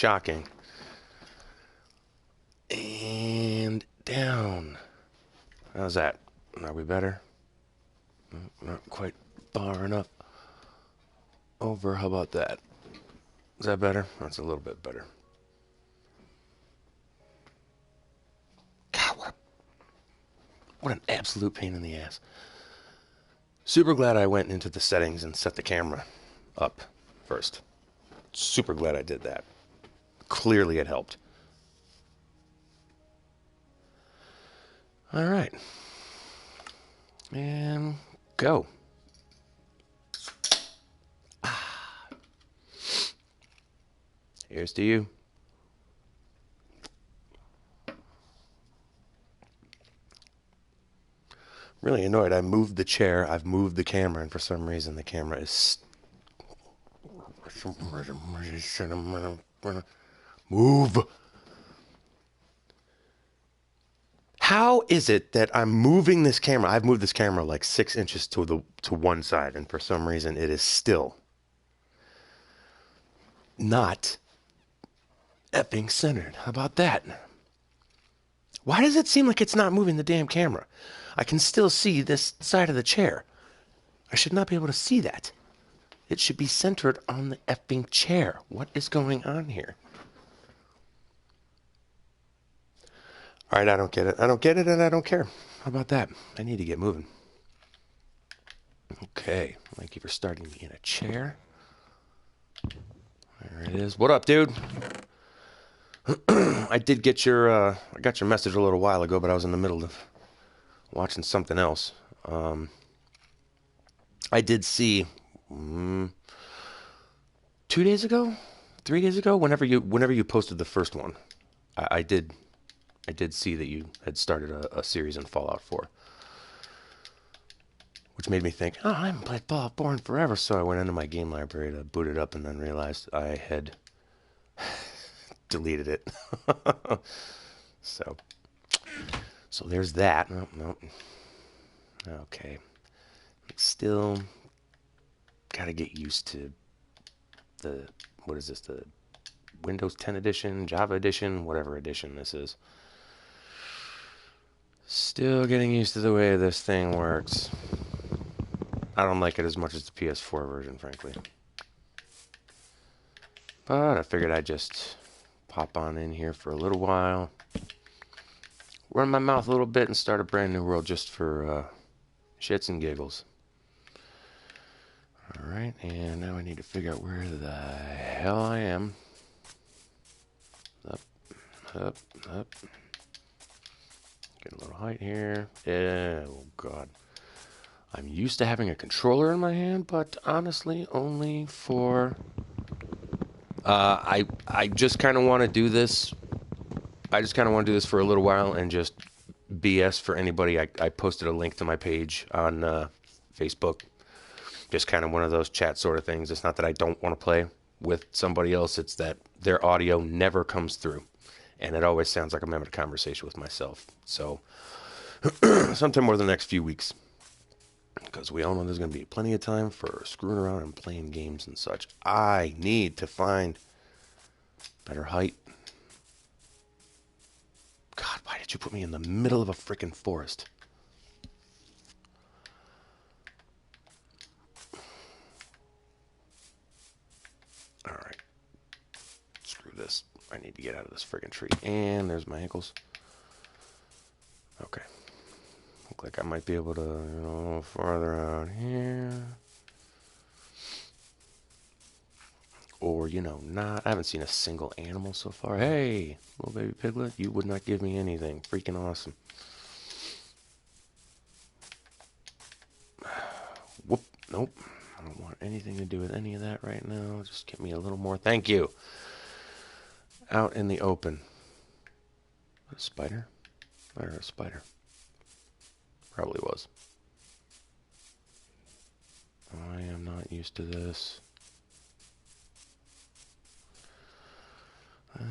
Shocking. And down. How's that? Are we better? Not quite far enough. Over. How about that? Is that better? That's a little bit better. God, what an absolute pain in the ass. Super glad I went into the settings and set the camera up first. Super glad I did that. Clearly it helped. All right. And go. Here's to you. Really annoyed. I moved the chair, I've moved the camera, and for some reason the camera is... Move! How is it that I'm moving this camera? I've moved this camera like 6 inches to one side, and for some reason it is still not effing centered. How about that? Why does it seem like it's not moving the damn camera? I can still see this side of the chair. I should not be able to see that. It should be centered on the effing chair. What is going on here? All right, I don't get it. I don't get it, and I don't care. How about that? I need to get moving. Okay, thank you for starting me in a chair. There it is. What up, dude? I did get I got your message a little while ago, but I was in the middle of watching something else. I did see 2 days ago, 3 days ago, whenever you posted the first one, I did see that you had started a series in Fallout 4, which made me think, oh, I haven't played Fallout 4 in forever. So I went into my game library to boot it up, and then realized I had deleted it. so there's that. No. Okay. Still got to get used to what is this, the Windows 10 edition, Java edition, whatever edition this is. Still getting used to the way this thing works. I don't like it as much as the PS4 version, frankly. But I figured I'd just pop on in here for a little while, run my mouth a little bit, and start a brand new world just for shits and giggles. Alright, and now I need to figure out where the hell I am. Up. Get a little height here. Oh, God. I'm used to having a controller in my hand, but honestly, only for... I just kind of want to do this. I just kind of want to do this for a little while and just BS for anybody. I posted a link to my page on Facebook. Just kind of one of those chat sort of things. It's not that I don't want to play with somebody else. It's that their audio never comes through. And it always sounds like I'm having a conversation with myself. So, sometime more than the next few weeks. Because we all know there's going to be plenty of time for screwing around and playing games and such. I need to find better height. God, why did you put me in the middle of a freaking forest? Alright. Screw this. I need to get out of this friggin' tree. And there's my ankles. Okay. Look like I might be able to, a little farther out here. Or, not. I haven't seen a single animal so far. Hey, little baby piglet, you would not give me anything. Freaking awesome. Whoop. Nope. I don't want anything to do with any of that right now. Just get me a little more. Thank you. Out in the open. A spider? Or a spider? Probably was. I am not used to this. They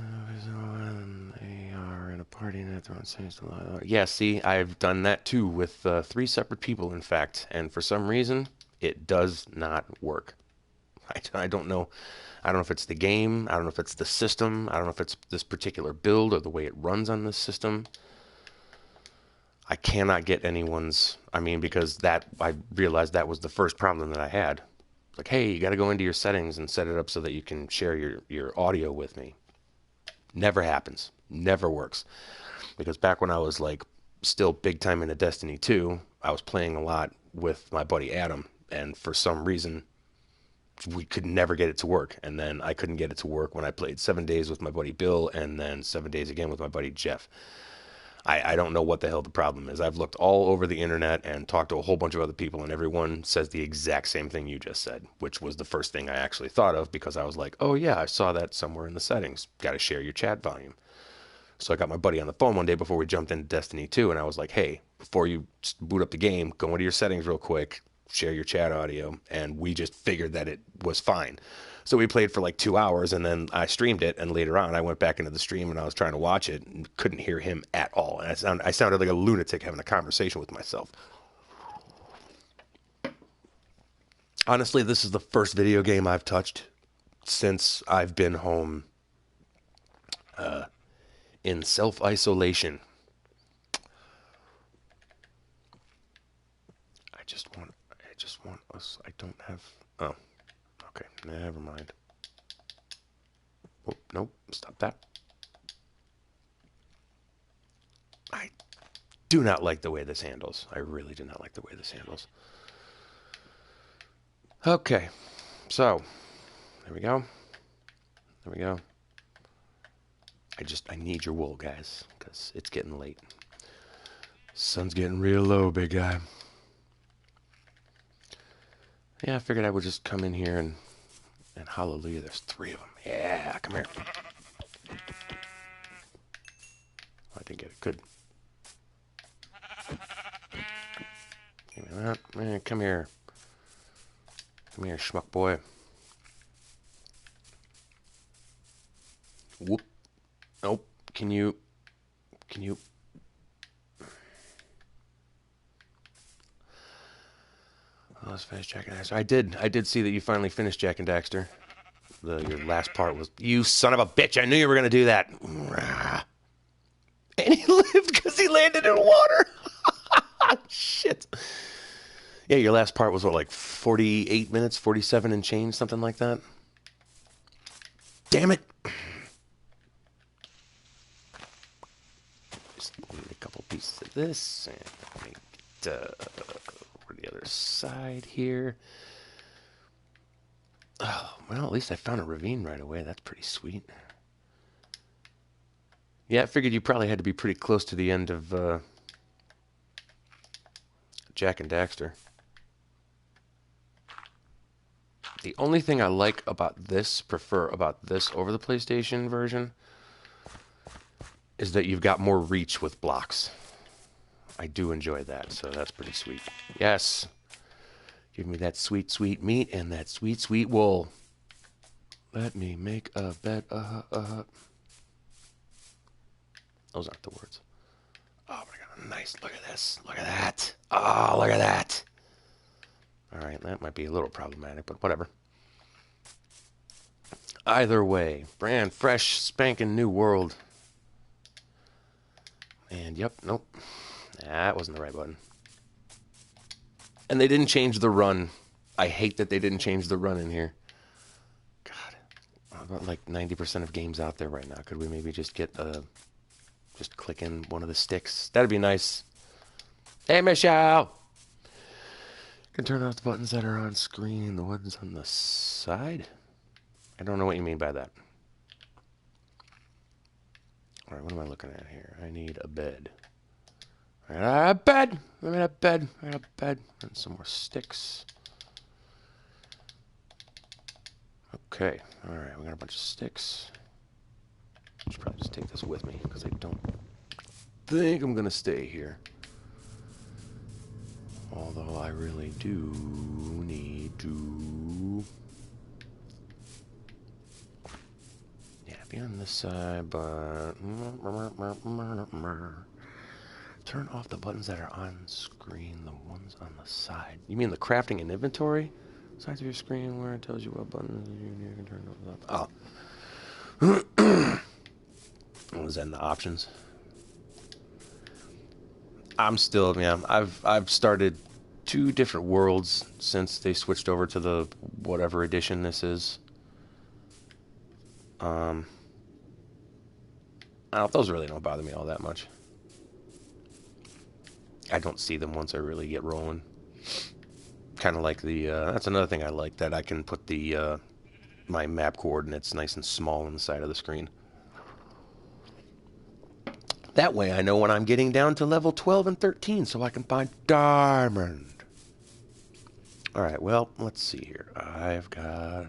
are in a party and everyone seems to lie. Yeah, see, I've done that too with 3 separate people, in fact, and for some reason, it does not work. I don't know. I don't know if it's the game. I don't know if it's the system. I don't know if it's this particular build or the way it runs on this system. I cannot get anyone's. I mean, because that I realized that was the first problem that I had. Like, hey, you got to go into your settings and set it up so that you can share your audio with me. Never happens. Never works. Because back when I was like still big time into Destiny 2, I was playing a lot with my buddy Adam, and for some reason we could never get it to work. And then I couldn't get it to work when I played 7 days with my buddy Bill, and then 7 days again with my buddy Jeff. I don't know what the hell the problem is. I've looked all over the internet and talked to a whole bunch of other people, and everyone says the exact same thing you just said, which was the first thing I actually thought of because I was like, oh yeah, I saw that somewhere in the settings. Got to share your chat volume. So I got my buddy on the phone one day before we jumped into Destiny 2, and I was like, hey, before you boot up the game, go into your settings real quick, share your chat audio, and we just figured that it was fine. So we played for like 2 hours, and then I streamed it, and later on I went back into the stream, and I was trying to watch it, and couldn't hear him at all. And I sounded like a lunatic having a conversation with myself. Honestly, this is the first video game I've touched since I've been home in self-isolation. I just want us, I don't have, oh, okay, never mind. Oh, nope, stop that. I do not like the way this handles. I really do not like the way this handles. Okay, so, there we go. There we go. I need your wool, guys, because it's getting late. Sun's getting real low, big guy. Yeah, I figured I would just come in here and hallelujah, there's 3 of them. Yeah, come here. I didn't get it. Good. Give me that. Man, come here. Come here, schmuck boy. Whoop. Nope. Can you... Oh, let's finish Jak and Daxter. I did see that you finally finished Jak and Daxter. Your last part was, you son of a bitch, I knew you were going to do that. And he lived because he landed in water. Shit. Yeah, your last part was what, like 48 minutes, 47 and change, something like that? Damn it. Just need a couple pieces of this and make it over the other side here. Oh, well, at least I found a ravine right away. That's pretty sweet. Yeah, I figured you probably had to be pretty close to the end of Jak and Daxter. The only thing I like about this, prefer about this over the PlayStation version, is that you've got more reach with blocks. I do enjoy that, so that's pretty sweet. Yes. Give me that sweet, sweet meat and that sweet, sweet wool. Let me make a bed. Those aren't the words. Oh my god, nice. Look at this. Look at that. Oh, look at that. Alright, that might be a little problematic, but whatever. Either way, brand fresh, spanking new world. And yep, nope. That wasn't the right button. And they didn't change the run. I hate that they didn't change the run in here. God. About like 90% of games out there right now. Could we maybe just get just click in one of the sticks? That'd be nice. Hey, Michelle! Can turn off the buttons that are on screen, the ones on the side? I don't know what you mean by that. Alright, what am I looking at here? I need a bed. I got a bed! I got a bed. I got a bed. And some more sticks. Okay. Alright, we got a bunch of sticks. I should probably just take this with me, because I don't think I'm going to stay here. Although I really do need to... Yeah, be on this side, but... Turn off the buttons that are on screen, the ones on the side. You mean the crafting and inventory? Sides of your screen where it tells you what buttons you can turn those up. Oh. What was that in the options? I'm still, yeah, I've started 2 different worlds since they switched over to the whatever edition this is. Those really don't bother me all that much. I don't see them once I really get rolling. Kind of like the, that's another thing I like, that I can put the, my map coordinates nice and small on the side of the screen. That way I know when I'm getting down to level 12 and 13 so I can find diamond. Alright, well, let's see here. I've got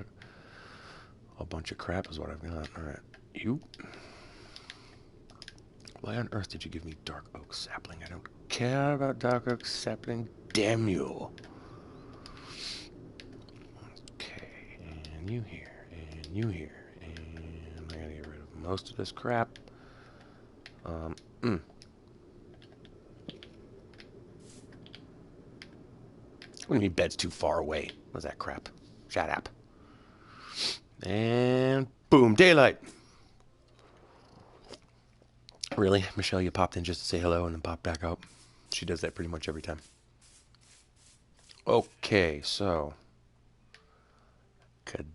a bunch of crap is what I've got. Alright, you. Why on earth did you give me dark oak sapling? I don't care about dark oak sapling. Damn you. Okay, and you here, and you here, and I gotta get rid of most of this crap. What do you mean bed's too far away? What's that crap? Shut up. And boom, daylight. Really? Michelle, you popped in just to say hello and then popped back out? She does that pretty much every time. Okay, so could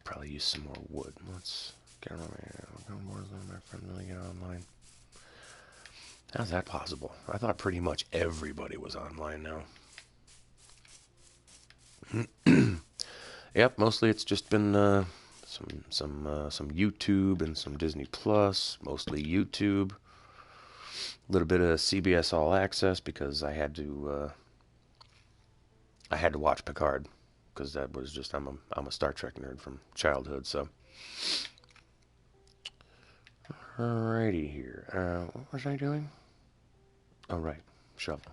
probably use some more wood. Let's get on my friend really get online. How's that possible? I thought pretty much everybody was online now. Yep, mostly it's just been some YouTube and some Disney Plus, mostly YouTube. A little bit of CBS All Access because I had to watch Picard because that was just I'm a Star Trek nerd from childhood. So, alrighty here. What was I doing? Oh right, shovel.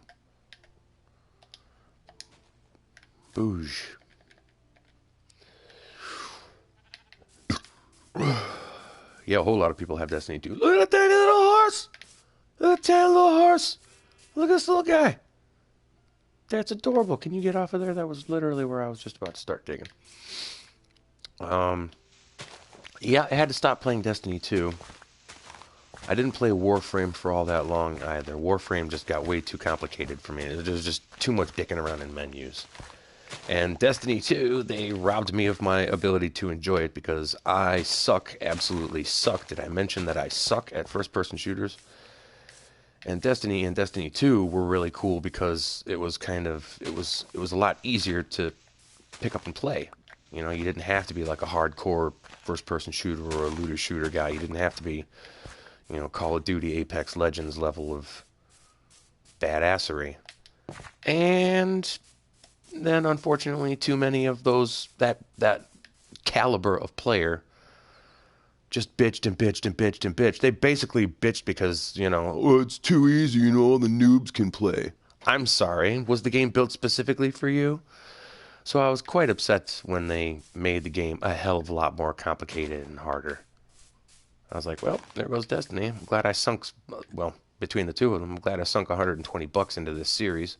Booge. Yeah, a whole lot of people have Destiny 2. Look at that tiny little horse! Look at that tiny little horse! Look at this little guy! That's adorable. Can you get off of there? That was literally where I was just about to start digging. Yeah, I had to stop playing Destiny 2. I didn't play Warframe for all that long either. Warframe just got way too complicated for me. There was just too much dicking around in menus. And Destiny 2, they robbed me of my ability to enjoy it because I suck, absolutely suck. Did I mention that I suck at first-person shooters? And Destiny 2 were really cool because it was it was a lot easier to pick up and play. You know, you didn't have to be like a hardcore first-person shooter or a looter shooter guy. You didn't have to be, you know, Call of Duty, Apex Legends level of badassery. And then, unfortunately, too many of those, that caliber of player just bitched and bitched and bitched and bitched. They basically bitched because, you know, oh, it's too easy, you know, all the noobs can play. I'm sorry, was the game built specifically for you? So I was quite upset when they made the game a hell of a lot more complicated and harder. I was like, well, there goes Destiny. I'm glad I sunk, well, between the two of them, I'm glad I sunk $120 into this series,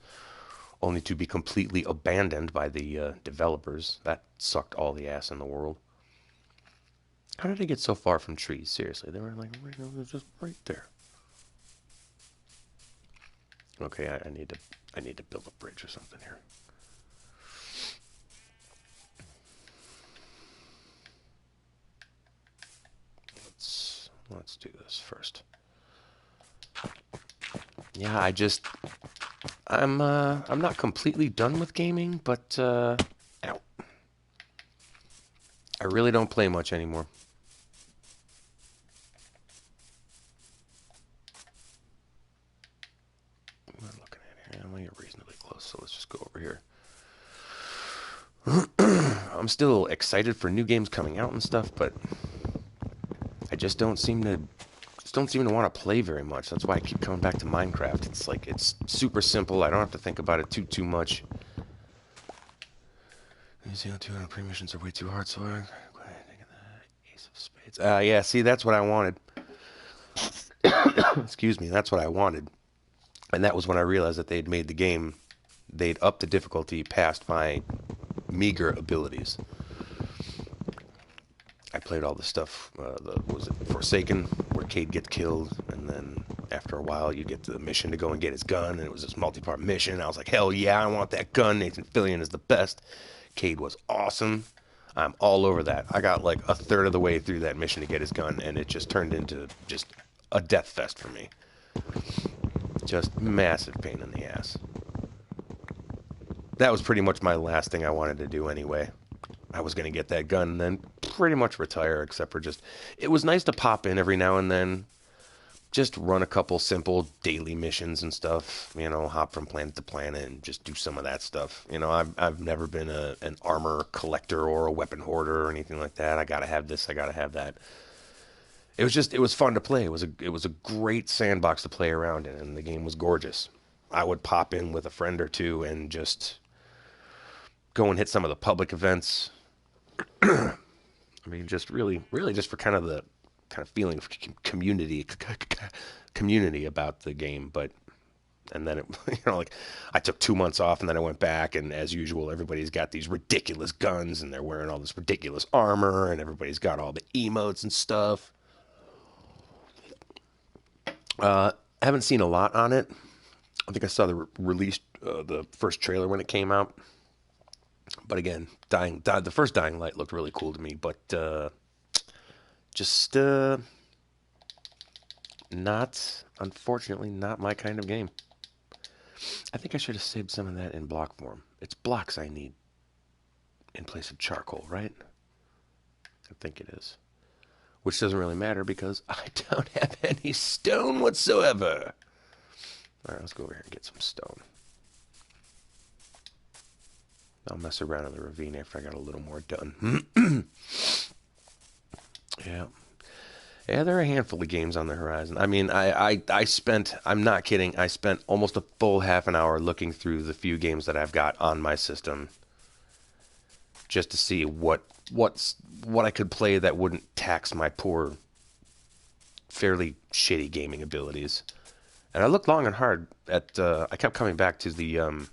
only to be completely abandoned by the developers. That sucked all the ass in the world. How did they get so far from trees? Seriously, they were like, they're just right there. Okay, I need to build a bridge or something here. Let's do this first. Yeah, I'm not completely done with gaming, but ow. I really don't play much anymore. What am I looking at here? I'm gonna get reasonably close, so let's just go over here. I'm still excited for new games coming out and stuff, but I just don't seem to want to play very much. That's why I keep coming back to Minecraft. It's like, it's super simple. I don't have to think about it too much. These 200 pre-missions are way too hard, so I'm Ace of Spades. Yeah, see, that's what I wanted. Excuse me, that's what I wanted. And that was when I realized that they'd made the game, they'd upped the difficulty past my meager abilities. I played all the stuff. Was it Forsaken, where Cade gets killed, and then after a while you get to the mission to go and get his gun, and it was this multi-part mission. I was like, hell yeah, I want that gun. Nathan Fillion is the best. Cade was awesome. I'm all over that. I got like a third of the way through that mission to get his gun, and it just turned into just a death fest for me. Just massive pain in the ass. That was pretty much my last thing I wanted to do anyway. I was going to get that gun and then pretty much retire, except for just, it was nice to pop in every now and then, just run a couple simple daily missions and stuff, hop from planet to planet and just do some of that stuff. I've never been an armor collector or a weapon hoarder or anything like that. I got to have this, I got to have that. It was fun to play. It was a great sandbox to play around in, and the game was gorgeous. I would pop in with a friend or two and just go and hit some of the public events. I mean, just really just for kind of feeling of community about the game. But and then like I took 2 months off, and then I went back, and as usual, everybody's got these ridiculous guns, and they're wearing all this ridiculous armor, and everybody's got all the emotes and stuff. I haven't seen a lot on it. I think I saw the first trailer when it came out. But again, the first Dying Light looked really cool to me, but just unfortunately, not my kind of game. I think I should have saved some of that in block form. It's blocks I need in place of charcoal, right? I think it is. Which doesn't really matter because I don't have any stone whatsoever. All right, let's go over here and get some stone. I'll mess around in the ravine after I got a little more done. Yeah. Yeah, there are a handful of games on the horizon. I mean, I'm not kidding, I spent almost a full half an hour looking through the few games that I've got on my system just to see what I could play that wouldn't tax my poor, fairly shitty gaming abilities. And I looked long and hard at, I kept coming back to the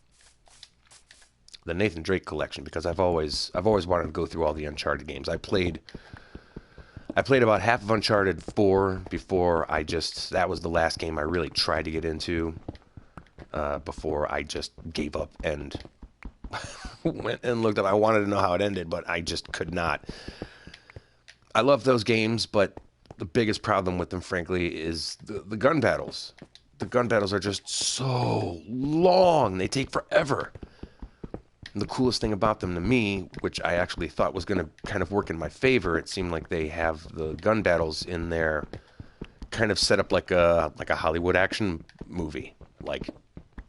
Nathan Drake collection because I've always wanted to go through all the Uncharted games. I played about half of Uncharted 4 before that was the last game I really tried to get into before I just gave up and went and looked up. I wanted to know how it ended, but I just could not. I love those games, but the biggest problem with them, frankly, is the gun battles. The gun battles are just so long. They take forever. And the coolest thing about them to me, which I actually thought was going to kind of work in my favor, it seemed like they have the gun battles in there kind of set up like a Hollywood action movie. Like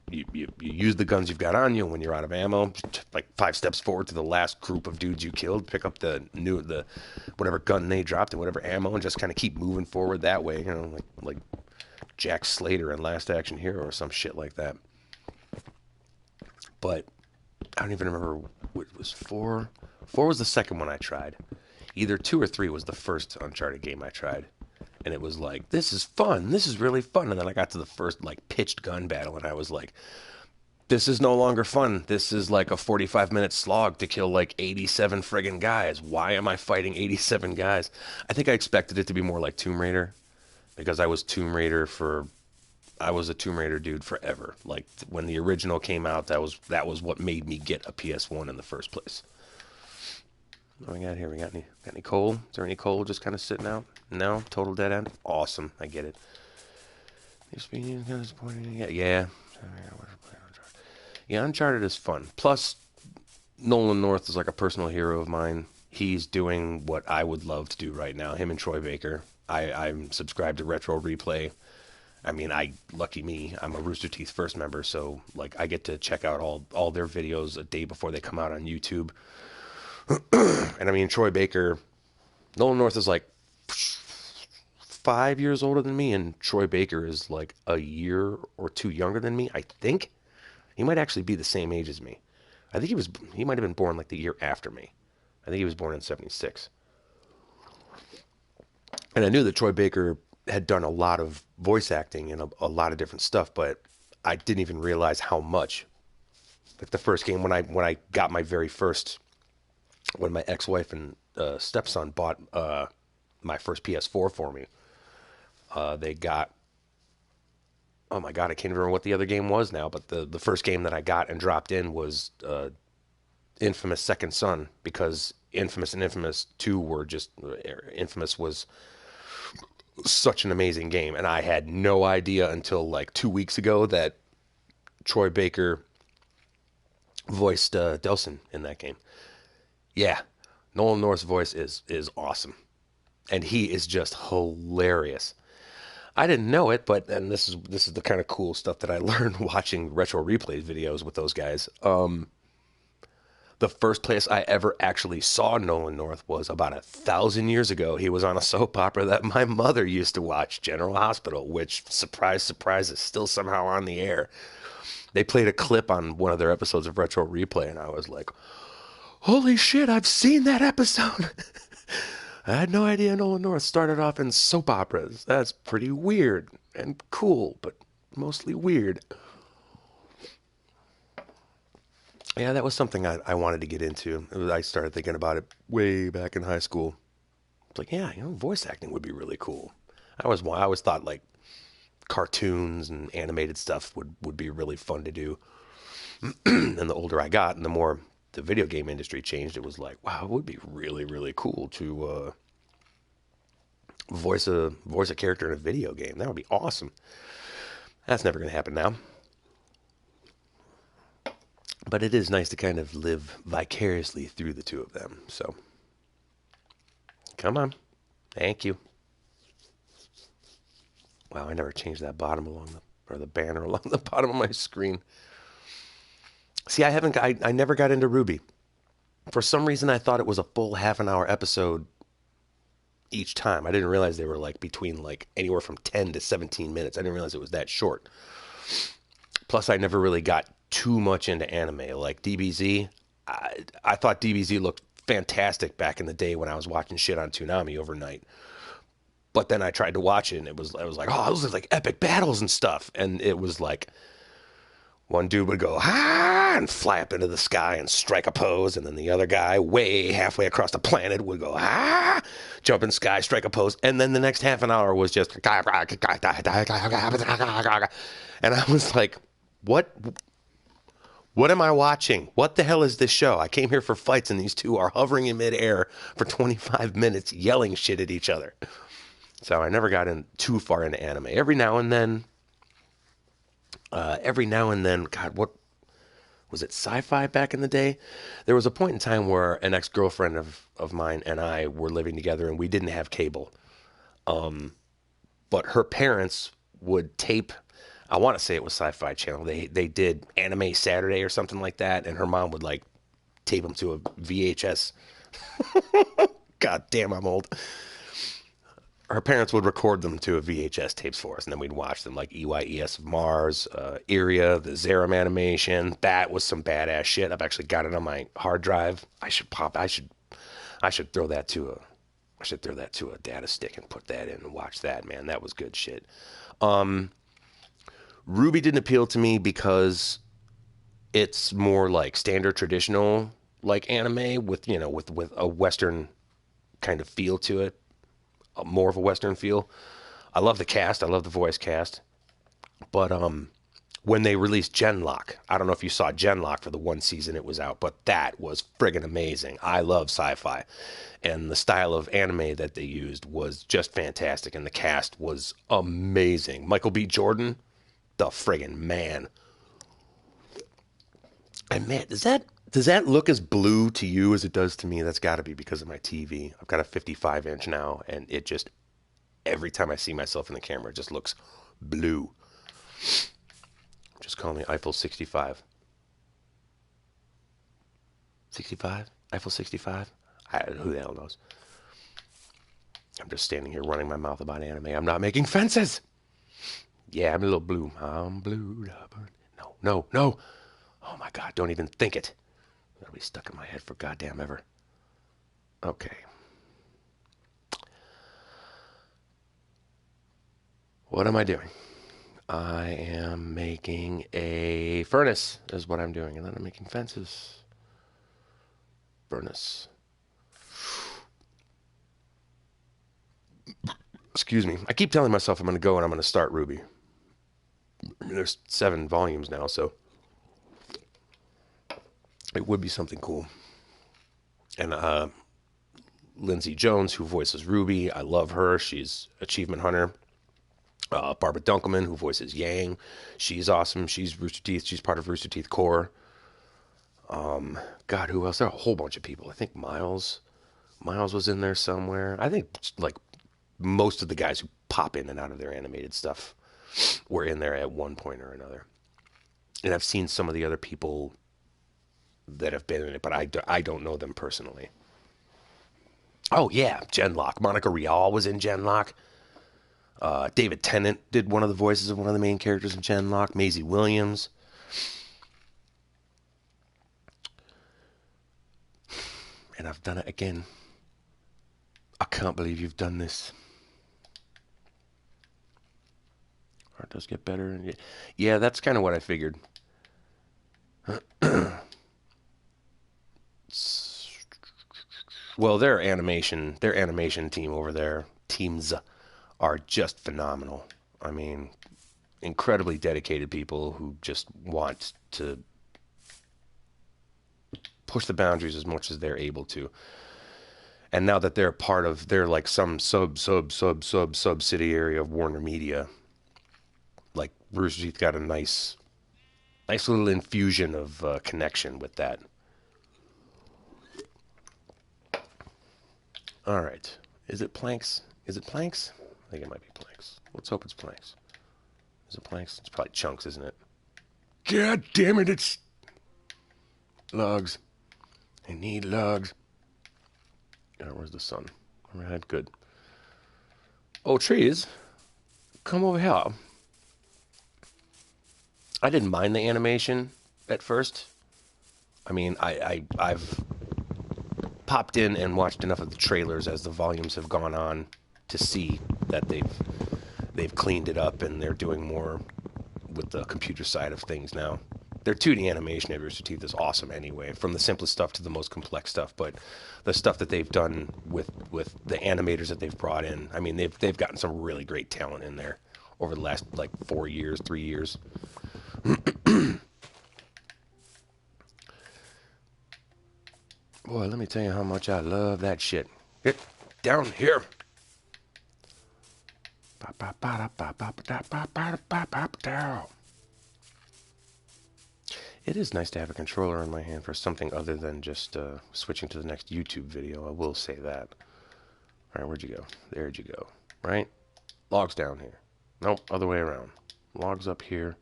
you use the guns you've got on you, and when you're out of ammo, like 5 steps forward to the last group of dudes you killed, pick up the whatever gun they dropped and whatever ammo, and just kind of keep moving forward that way. Like Jack Slater in Last Action Hero or some shit like that. But I don't even remember what was 4. 4 was the second one I tried. Either 2 or 3 was the first Uncharted game I tried. And it was like, this is fun. This is really fun. And then I got to the first pitched gun battle, and I was like, this is no longer fun. This is like a 45-minute slog to kill 87 friggin' guys. Why am I fighting 87 guys? I think I expected it to be more like Tomb Raider, because I was a Tomb Raider dude forever. Like when the original came out, that was what made me get a PS1 in the first place. What do we got here? We got any coal? Is there any coal just kind of sitting out? No? Total dead end? Awesome. I get it. Yeah. Yeah, Uncharted is fun. Plus, Nolan North is like a personal hero of mine. He's doing what I would love to do right now. Him and Troy Baker. I'm subscribed to Retro Replay. I mean, lucky me, I'm a Rooster Teeth First member, so I get to check out all their videos a day before they come out on YouTube. And I mean, Troy Baker, Nolan North is 5 years older than me, and Troy Baker is a year or 2 younger than me, I think. He might actually be the same age as me. I think he might have been born the year after me. I think he was born in 76. And I knew that Troy Baker had done a lot of voice acting and a lot of different stuff, but I didn't even realize how much Like the first game when I got my very first, when my ex-wife and stepson bought my first PS4 for me. They got, oh my god, I can't remember what the other game was now, but the first game that I got and dropped in was Infamous Second Son, because Infamous and Infamous 2 were just, Infamous was such an amazing game, and I had no idea until like 2 weeks ago that Troy Baker voiced Delsin in that game. Yeah, Nolan North's voice is awesome, and he is just hilarious. I didn't know it, but and this is the kind of cool stuff that I learned watching retro replays videos with those guys. The first place I ever actually saw Nolan North was about 1,000 years ago. He was on a soap opera that my mother used to watch, General Hospital, which, surprise, surprise, is still somehow on the air. They played a clip on one of their episodes of Retro Replay, and I was like, holy shit, I've seen that episode. I had no idea Nolan North started off in soap operas. That's pretty weird and cool, but mostly weird. Yeah, that was something I wanted to get into. I started thinking about it way back in high school. It's like, yeah, voice acting would be really cool. I always thought like cartoons and animated stuff would be really fun to do. And the older I got, and the more the video game industry changed, it was like, wow, it would be really, really cool to voice a character in a video game. That would be awesome. That's never going to happen now. But it is nice to kind of live vicariously through the two of them. So, come on. Thank you. Wow, I never changed that bottom or the banner along the bottom of my screen. See, I never got into RWBY. For some reason, I thought it was a full half an hour episode each time. I didn't realize they were like between like anywhere from 10 to 17 minutes. I didn't realize it was that short. Plus, I never really got too much into anime. Like DBZ, I thought DBZ looked fantastic back in the day when I was watching shit on Toonami overnight. But then I tried to watch it, and I was like, oh, those are like epic battles and stuff. And it was like, one dude would go, ah, and fly up into the sky and strike a pose. And then the other guy, way halfway across the planet, would go, ah, jump in the sky, strike a pose. And then the next half an hour was just, and I was like, what am I watching? What the hell is this show? I came here for fights, and these two are hovering in midair for 25 minutes yelling shit at each other. So I never got in too far into anime. Every now and then, God, what was it, sci-fi back in the day? There was a point in time where an ex-girlfriend of mine and I were living together, and we didn't have cable. But her parents would tape, I want to say it was Sci-Fi Channel. They did Anime Saturday or something like that, and her mom would like tape them to a VHS. God damn, I'm old. Her parents would record them to a VHS tapes for us, and then we'd watch them, like EYES of Mars, Iria, the Zerum animation. That was some badass shit. I've actually got it on my hard drive. I should throw that to a data stick and put that in and watch that, man. That was good shit. RWBY didn't appeal to me because it's more like standard traditional like anime with with a Western kind of feel to it. More of a Western feel. I love the cast. I love the voice cast. But when they released Genlock, I don't know if you saw Genlock for the one season it was out, but that was friggin' amazing. I love sci-fi. And the style of anime that they used was just fantastic. And the cast was amazing. Michael B. Jordan, the friggin' man. And man, does that look as blue to you as it does to me? That's got to be because of my TV. I've got a 55-inch now, and it just, every time I see myself in the camera, it just looks blue. Just call me Eiffel 65. 65? Eiffel 65? Who the hell knows? I'm just standing here running my mouth about anime. I'm not making fences. Yeah, I'm a little blue. I'm blue. No. Oh my God, don't even think it. That'll be stuck in my head for goddamn ever. Okay. What am I doing? I am making a furnace, is what I'm doing. And then I'm making fences. Furnace. Excuse me. I keep telling myself I'm going to go and I'm going to start Ruby. I mean, there's 7 volumes now, so it would be something cool. And Lindsay Jones, who voices Ruby, I love her. She's Achievement Hunter. Barbara Dunkelman, who voices Yang, she's awesome. She's Rooster Teeth. She's part of Rooster Teeth Core. God, who else? There are a whole bunch of people. I think Miles was in there somewhere. I think like most of the guys who pop in and out of their animated stuff were in there at one point or another. And I've seen some of the other people that have been in it, but I don't know them personally. Oh yeah, Genlock. Monica Rial was in Genlock. David Tennant did one of the voices of one of the main characters in Genlock. Maisie Williams. And I've done it again. I can't believe you've done this. Art does get better. Yeah, that's kind of what I figured. Well, their animation team over there, teams are just phenomenal. I mean, incredibly dedicated people who just want to push the boundaries as much as they're able to. And now that they're part of, they're like some subsidiary of Warner Media. Like Rooster Teeth got a nice little infusion of connection with that. All right. Is it planks? Is it planks? I think it might be planks. Let's hope it's planks. Is it planks? It's probably chunks, isn't it? God damn it, it's logs. I need logs. Oh, where's the sun? All right, good. Oh, trees. Come over here. I didn't mind the animation at first. I mean, I've popped in and watched enough of the trailers as the volumes have gone on to see that they've cleaned it up and they're doing more with the computer side of things now. Their 2D animation at Rooster Teeth is awesome anyway, from the simplest stuff to the most complex stuff. But the stuff that they've done with the animators that they've brought in, I mean, they've gotten some really great talent in there over the last like 4 years, 3 years. Boy, let me tell you how much I love that shit. Get down here. It is nice to have a controller in my hand for something other than just switching to the next YouTube video. I will say that. All right, where'd you go? There'd you go. Right? Logs down here. Nope, other way around. Logs up here.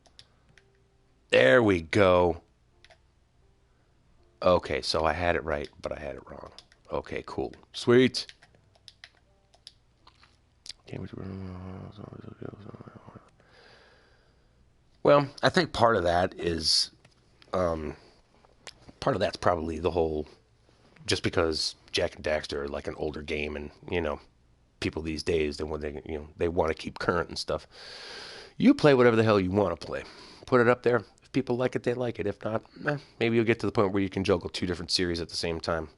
There we go. Okay, so I had it right, but I had it wrong. Okay, cool. Sweet. Well, I think part of that is, part of that's probably the whole, just because Jack and Daxter are like an older game, and people these days, they want to keep current and stuff. You play whatever the hell you want to play. Put it up there. If people like it, they like it. If not, maybe you'll get to the point where you can juggle 2 different series at the same time.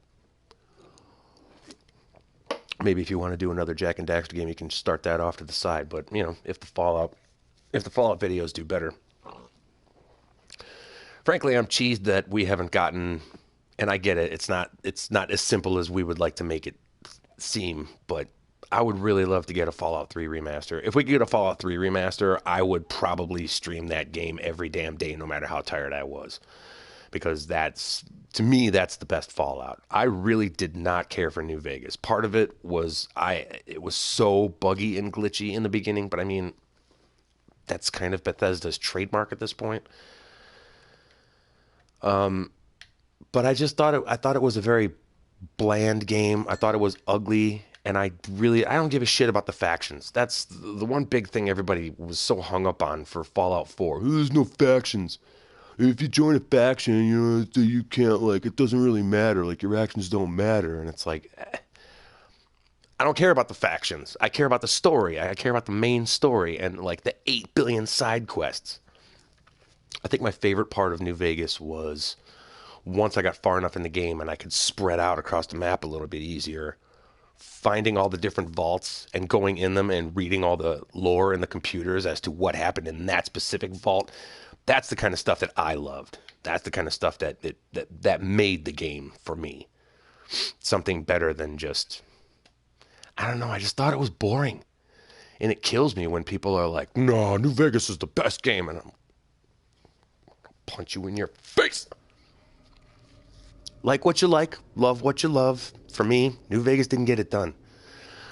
Maybe if you want to do another Jack and Daxter game, you can start that off to the side. But if the Fallout videos do better. Frankly, I'm cheesed that we haven't gotten, and I get it. It's not as simple as we would like to make it seem, but I would really love to get a Fallout 3 remaster. If we could get a Fallout 3 remaster, I would probably stream that game every damn day, no matter how tired I was. Because to me, that's the best Fallout. I really did not care for New Vegas. Part of it was it was so buggy and glitchy in the beginning, but I mean, that's kind of Bethesda's trademark at this point. But I just thought it was a very bland game. I thought it was ugly, and I don't give a shit about the factions. That's the one big thing everybody was so hung up on for Fallout 4. There's no factions. If you join a faction, you can't, like, it doesn't really matter. Like, your actions don't matter. And it's like, I don't care about the factions. I care about the story. I care about the main story and like the 8 billion side quests. I think my favorite part of New Vegas was once I got far enough in the game and I could spread out across the map a little bit easier, finding all the different vaults and going in them and reading all the lore in the computers as to what happened in that specific vault. That's the kind of stuff that I loved. That's the kind of stuff that made the game for me. Something better than just, I don't know, I just thought it was boring. And it kills me when people are like, no, New Vegas is the best game. And I'm punch you in your face. Like what you like, love what you love. For me, New Vegas didn't get it done.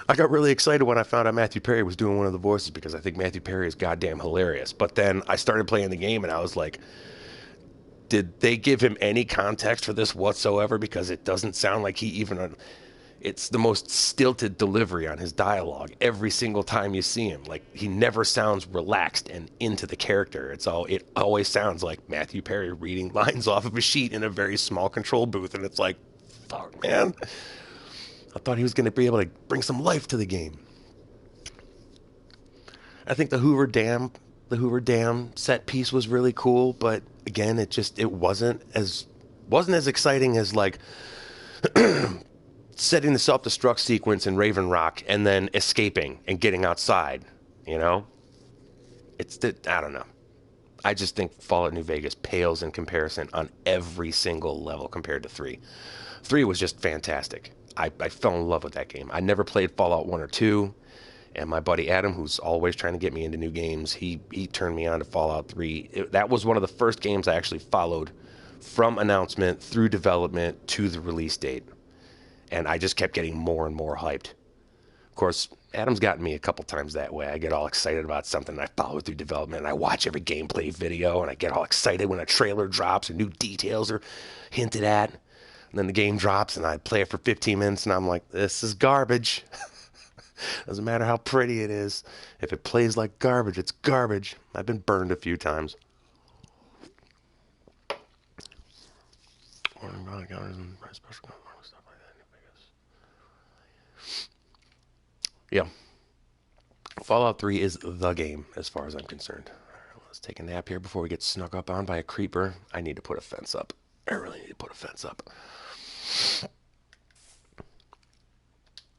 I got really excited when I found out Matthew Perry was doing one of the voices because I think Matthew Perry is goddamn hilarious. But then I started playing the game and I was like, did they give him any context for this whatsoever? Because it doesn't sound like he even... It's the most stilted delivery on his dialogue every single time you see him. Like, he never sounds relaxed and into the character. It always sounds like Matthew Perry reading lines off of a sheet in a very small control booth. And it's like, fuck, man. I thought he was going to be able to bring some life to the game. I think the Hoover Dam set piece was really cool, but again, it wasn't as exciting as like setting the self-destruct sequence in Raven Rock and then escaping and getting outside, you know? I don't know. I just think Fallout New Vegas pales in comparison on every single level compared to 3. 3 was just fantastic. I fell in love with that game. I never played Fallout 1 or 2, and my buddy Adam, who's always trying to get me into new games, he turned me on to Fallout 3. That was one of the first games I actually followed from announcement through development to the release date. And I just kept getting more and more hyped. Of course, Adam's gotten me a couple times that way. I get all excited about something, and I follow it through development, and I watch every gameplay video, and I get all excited when a trailer drops and new details are hinted at. And then the game drops, and I play it for 15 minutes, and I'm like, this is garbage. Doesn't matter how pretty it is. If it plays like garbage, it's garbage. I've been burned a few times. Yeah. Fallout 3 is the game as far as I'm concerned. All right, let's take a nap here before we get snuck up on by a creeper. I need to put a fence up. I really need to put a fence up.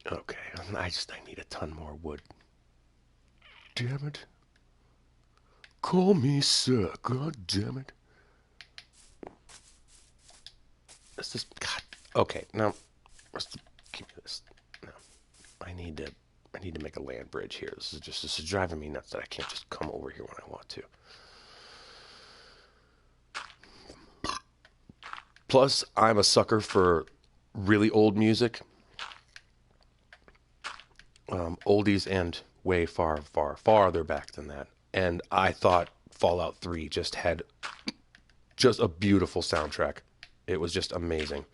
Okay, I need a ton more wood. Damn it. Call me sir, god damn it. This is, God. Okay, now, let's keep this. No, I need to make a land bridge here. This is driving me nuts that I can't just come over here when I want to. Plus, I'm a sucker for really old music. Oldies and way farther back than that. And I thought Fallout 3 just had a beautiful soundtrack. It was just amazing.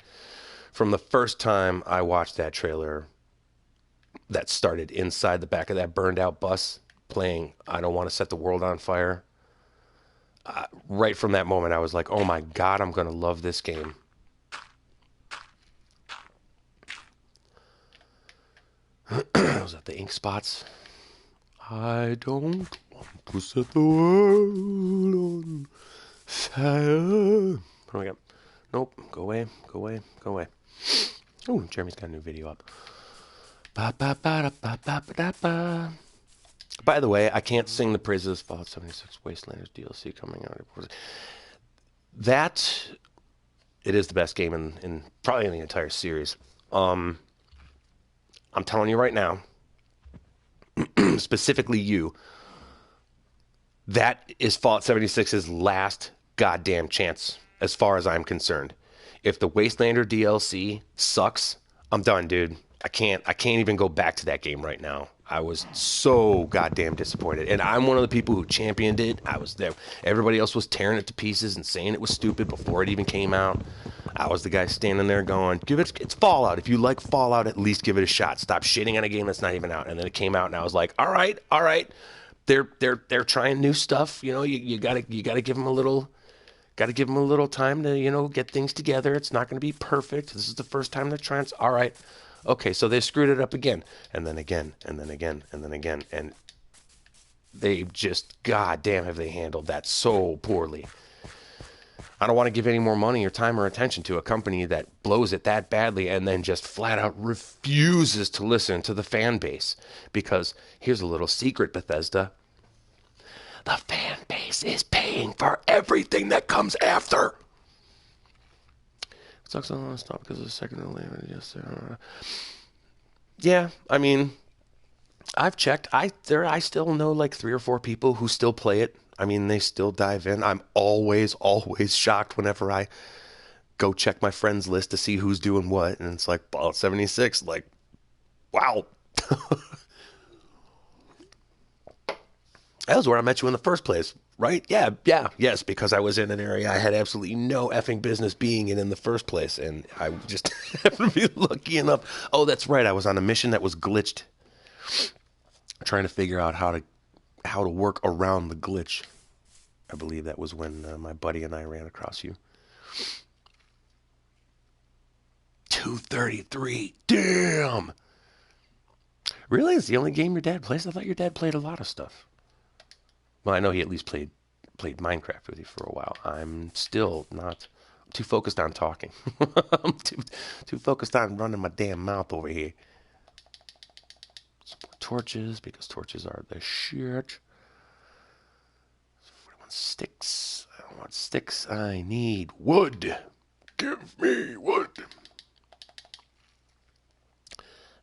From the first time I watched that trailer that started inside the back of that burned out bus playing I Don't Want to Set the World on Fire, right from that moment I was like, oh my God, I'm going to love this game. Was that the ink spots? I don't want to set the world on fire. What do we got? Nope. Go away. Go away. Go away. Oh, Jeremy's got a new video up. Ba, ba, ba, ba, ba, ba, ba, ba. By the way, I can't sing the praises of Fallout 76 Wastelanders DLC coming out. That, it is the best game in probably in the entire series. I'm telling you right now, specifically you, that is Fallout 76's last goddamn chance as far as I'm concerned. If the Wastelander DLC sucks, I'm done, dude. I can't even go back to that game right now. I was so goddamn disappointed. And I'm one of the people who championed it. I was there. Everybody else was tearing it to pieces and saying it was stupid before it even came out. I was the guy standing there going, it's Fallout. If you like Fallout, at least give it a shot. Stop shitting on a game that's not even out. And then it came out and I was like, all right. They're trying new stuff. You know, you gotta give them a little time to, get things together. It's not going to be perfect. This is the first time they're trying. All right. Okay, so they screwed it up again, and then again, and then again, and then again, and they just, goddamn, have they handled that so poorly. I don't want to give any more money or time or attention to a company that blows it that badly and then just flat out refuses to listen to the fan base. Because here's a little secret, Bethesda. The fan base is paying for everything that comes after. It sucks on stop because of the second delay. Yeah, I mean, I've checked. I still know like 3 or 4 people who still play it. I mean, they still dive in. I'm always shocked whenever I go check my friends list to see who's doing what, and it's like Fallout 76. Like, wow, that was where I met you in the first place, right? Yes, because I was in an area I had absolutely no effing business being in the first place, and I just happened to be lucky enough. Oh, that's right. I was on a mission that was glitched, trying to figure out how to work around the glitch. I believe that was when my buddy and I ran across you. 233. Damn. Really? It's the only game your dad plays? I thought your dad played a lot of stuff. Well, I know he at least played Minecraft with you for a while. I'm still not too focused on talking. I'm too focused on running my damn mouth over here. Some more torches, because torches are the shit. 41 sticks. I don't want sticks. I need wood. Give me wood.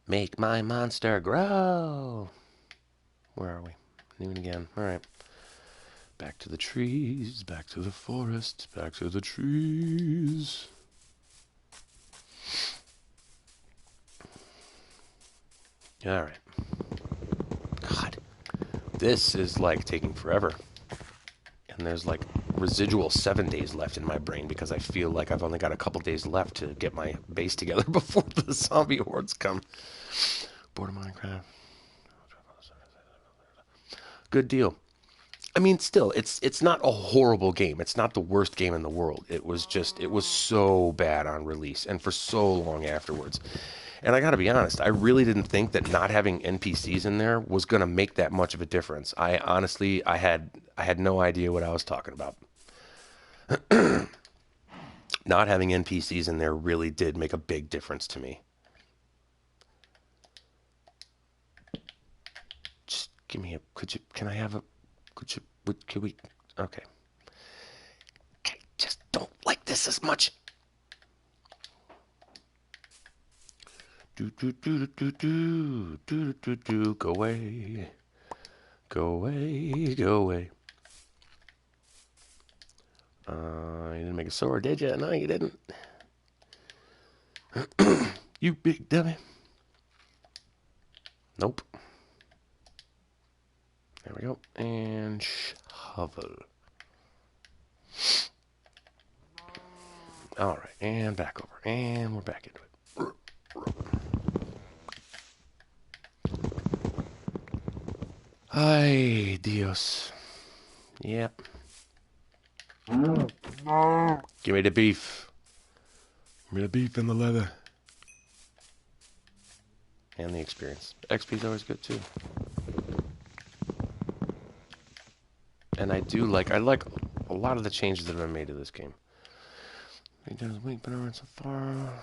Make my monster grow. Where are we? New again. All right. Back to the trees, back to the forest, back to the trees. All right. God, this is like taking forever. And there's like residual 7 days left in my brain because I feel like I've only got a couple days left to get my base together before the zombie hordes come. Board of Minecraft. Good deal. I mean, still, it's not a horrible game. It's not the worst game in the world. It was so bad on release and for so long afterwards. And I got to be honest, I really didn't think that not having NPCs in there was going to make that much of a difference. I honestly, I had no idea what I was talking about. Not having NPCs in there really did make a big difference to me. Just give me can I have a, could we, okay. I just don't like this as much. Go away. Go away. Go away. You didn't make a sword, did you? No, you didn't. You big dummy. Nope. There we go. And shovel. All right. And back over. And we're back into it. Ay, Dios. Yep. Give me the beef. Give me the beef and the leather. And the experience. XP's always good too. And I like a lot of the changes that have been made to this game. He does weak, but around so far.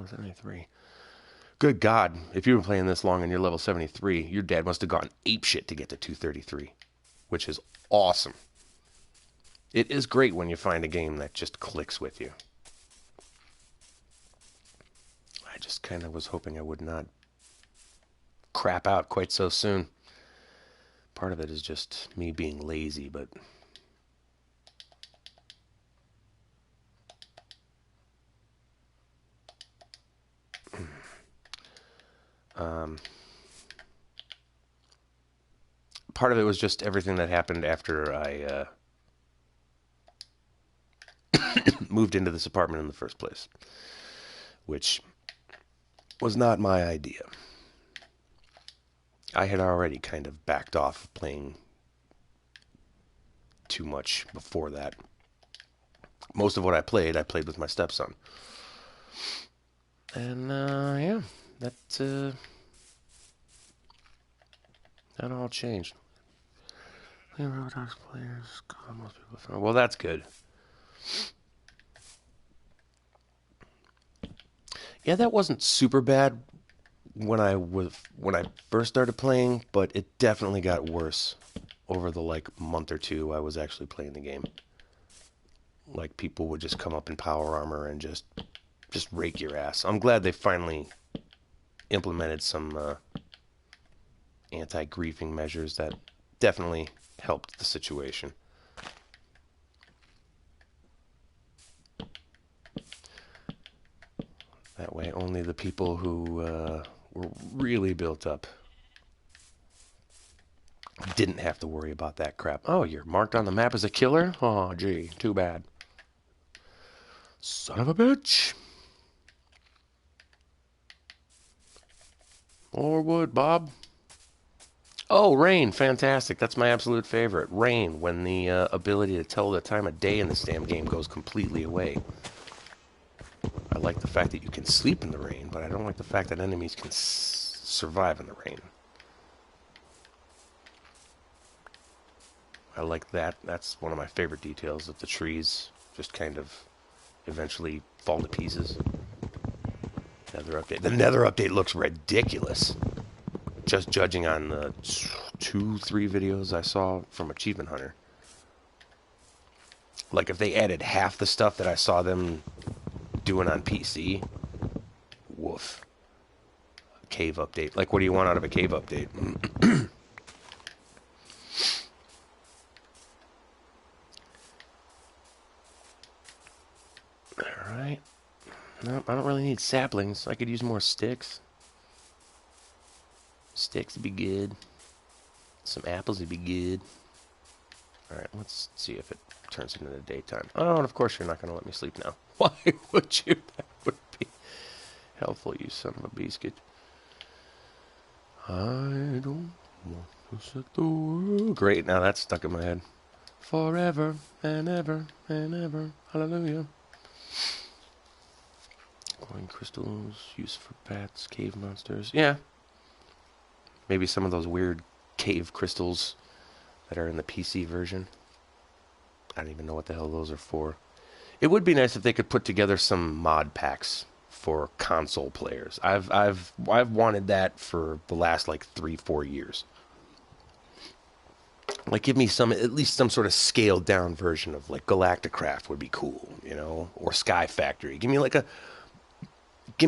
73. Good God, if you've been playing this long and you're level 73, your dad must have gone apeshit to get to 233, which is awesome. It is great when you find a game that just clicks with you. I just kind of was hoping I would not crap out quite so soon. Part of it is just me being lazy, but part of it was just everything that happened after I moved into this apartment in the first place, which was not my idea. I had already kind of backed off playing too much before that. Most of what I played with my stepson. And, yeah, that, that all changed. Well, that's good. Yeah, that wasn't super bad when I first started playing, but it definitely got worse over the like month or two I was actually playing the game. Like people would just come up in power armor and just rake your ass. I'm glad they finally implemented some anti-griefing measures that definitely helped the situation. That way, only the people who were really built up didn't have to worry about that crap. Oh, you're marked on the map as a killer? Oh, gee, too bad. Son of a bitch. More wood, Bob. Oh, rain, fantastic. That's my absolute favorite. Rain, when the ability to tell the time of day in this damn game goes completely away. I like the fact that you can sleep in the rain, but I don't like the fact that enemies can survive in the rain. I like that. That's one of my favorite details, that the trees just kind of eventually fall to pieces. Nether update. The Nether update looks ridiculous. Just judging on the 2-3 videos I saw from Achievement Hunter. Like if they added half the stuff that I saw them doing on PC, woof. Cave update. Like what do you want out of a cave update? Alright. Nope, I don't really need saplings. I could use more sticks. Sticks would be good. Some apples would be good. Alright, let's see if it turns into the daytime. Oh, and of course you're not going to let me sleep now. Why would you? That would be helpful, you son of a biscuit. I don't want to set the world. Great, now that's stuck in my head. Forever and ever and ever. Hallelujah. Glowing crystals, used for bats, cave monsters. Yeah. Maybe some of those weird cave crystals that are in the PC version. I don't even know what the hell those are for. It would be nice if they could put together some mod packs for console players. I've wanted that for the last like 3-4 years. Like give me some at least some sort of scaled down version of like Galacticraft would be cool, you know, or Sky Factory. Give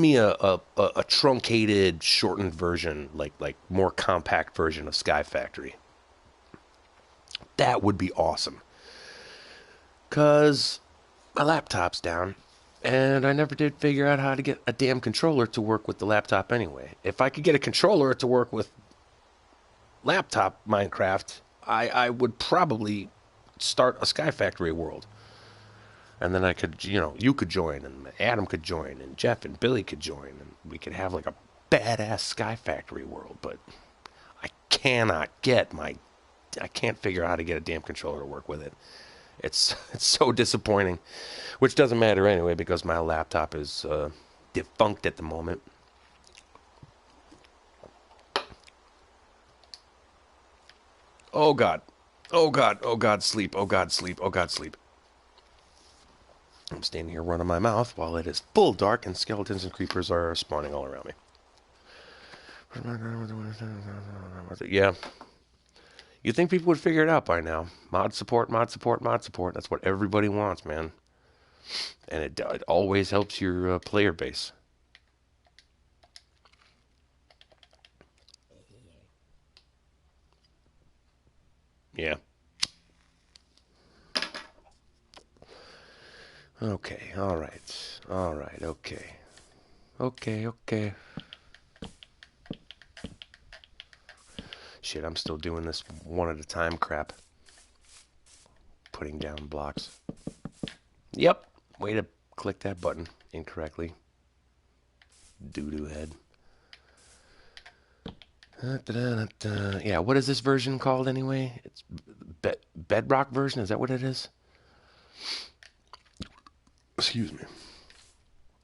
me a truncated, shortened version, like more compact version of Sky Factory. That would be awesome. 'Cause my laptop's down, and I never did figure out how to get a damn controller to work with the laptop anyway. If I could get a controller to work with laptop Minecraft, I would probably start a Sky Factory world. And then I could, you know, you could join, and Adam could join, and Jeff and Billy could join, and we could have like a badass Sky Factory world. But I cannot get my, I can't figure out how to get a damn controller to work with it. It's so disappointing, which doesn't matter anyway because my laptop is defunct at the moment. Oh God, oh God, oh God, sleep, oh God, sleep, oh God, sleep. I'm standing here running my mouth while it is full dark and skeletons and creepers are spawning all around me. Yeah. You'd think people would figure it out by now. Mod support, mod support, mod support. That's what everybody wants, man. And it always helps your player base. Yeah. Okay, alright. Alright, okay. Okay. Shit, I'm still doing this one at a time crap. Putting down blocks. Yep. Way to click that button incorrectly. Doo-doo head. Yeah, what is this version called anyway? It's Bedrock version? Is that what it is? Excuse me.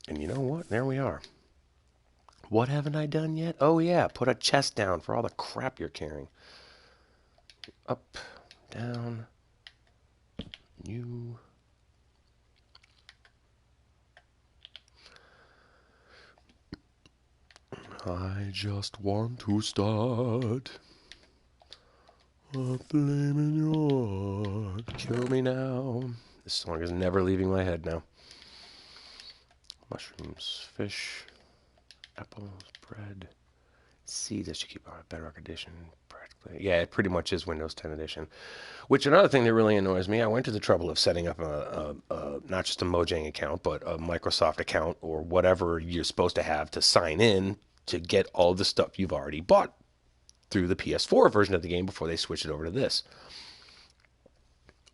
And you know what? There we are. What haven't I done yet? Oh, yeah. Put a chest down for all the crap you're carrying. Up, down, you. I just want to start a flame in your heart. Kill me now. This song is never leaving my head now. Mushrooms, fish, apples, bread, seeds. That should keep on a Bedrock Edition. Practically, yeah, it pretty much is Windows 10 Edition. Which another thing that really annoys me, I went to the trouble of setting up a not just a Mojang account, but a Microsoft account or whatever you're supposed to have to sign in to get all the stuff you've already bought through the PS4 version of the game before they switch it over to this.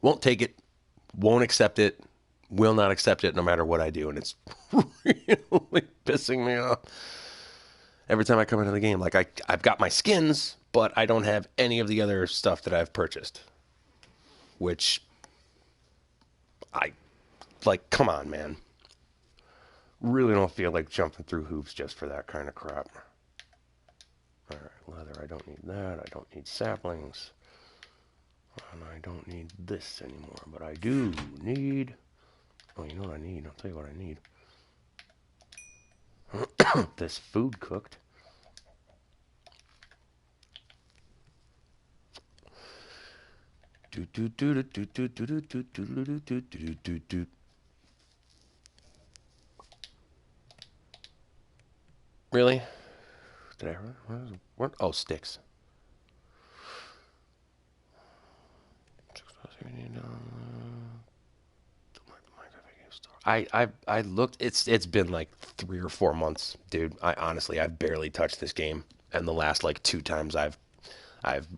Won't take it, won't accept it, will not accept it no matter what I do, and it's really pissing me off. Every time I come into the game, like I've got my skins, but I don't have any of the other stuff that I've purchased. Which, come on, man. Really don't feel like jumping through hoops just for that kind of crap. Alright, leather, I don't need that. I don't need saplings. And I don't need this anymore. But I do need... Oh, you know what I need? I'll tell you what I need. This food cooked. Really? Did I what? Oh, sticks. I looked. It's been like 3 or 4 months, dude. I've barely touched this game, and the last like 2 times I've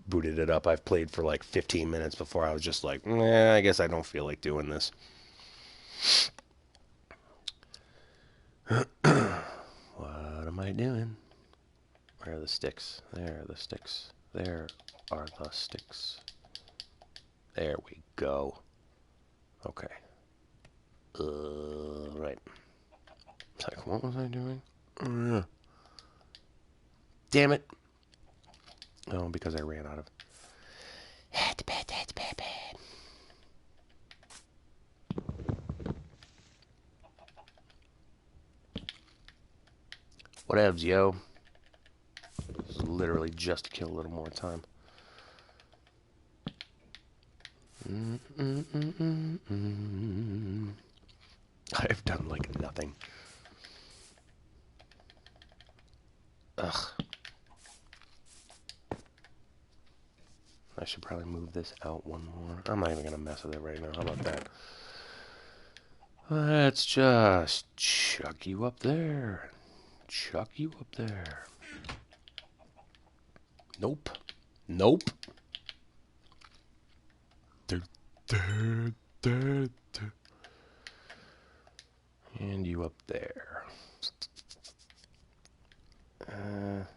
booted it up, I've played for like 15 minutes before I was just like, nah, I guess I don't feel like doing this. What am I doing? Where are the sticks? There are the sticks. There are the sticks. There we go. Okay. Right. It's like, what was I doing? Damn it. Oh, because I ran out of... Whatevs, yo. This is literally just to kill a little more time. I've done like nothing. Ugh. I should probably move this out one more. I'm not even going to mess with it right now. How about that? Let's just chuck you up there. Chuck you up there. Nope. Nope. And you up there. I'm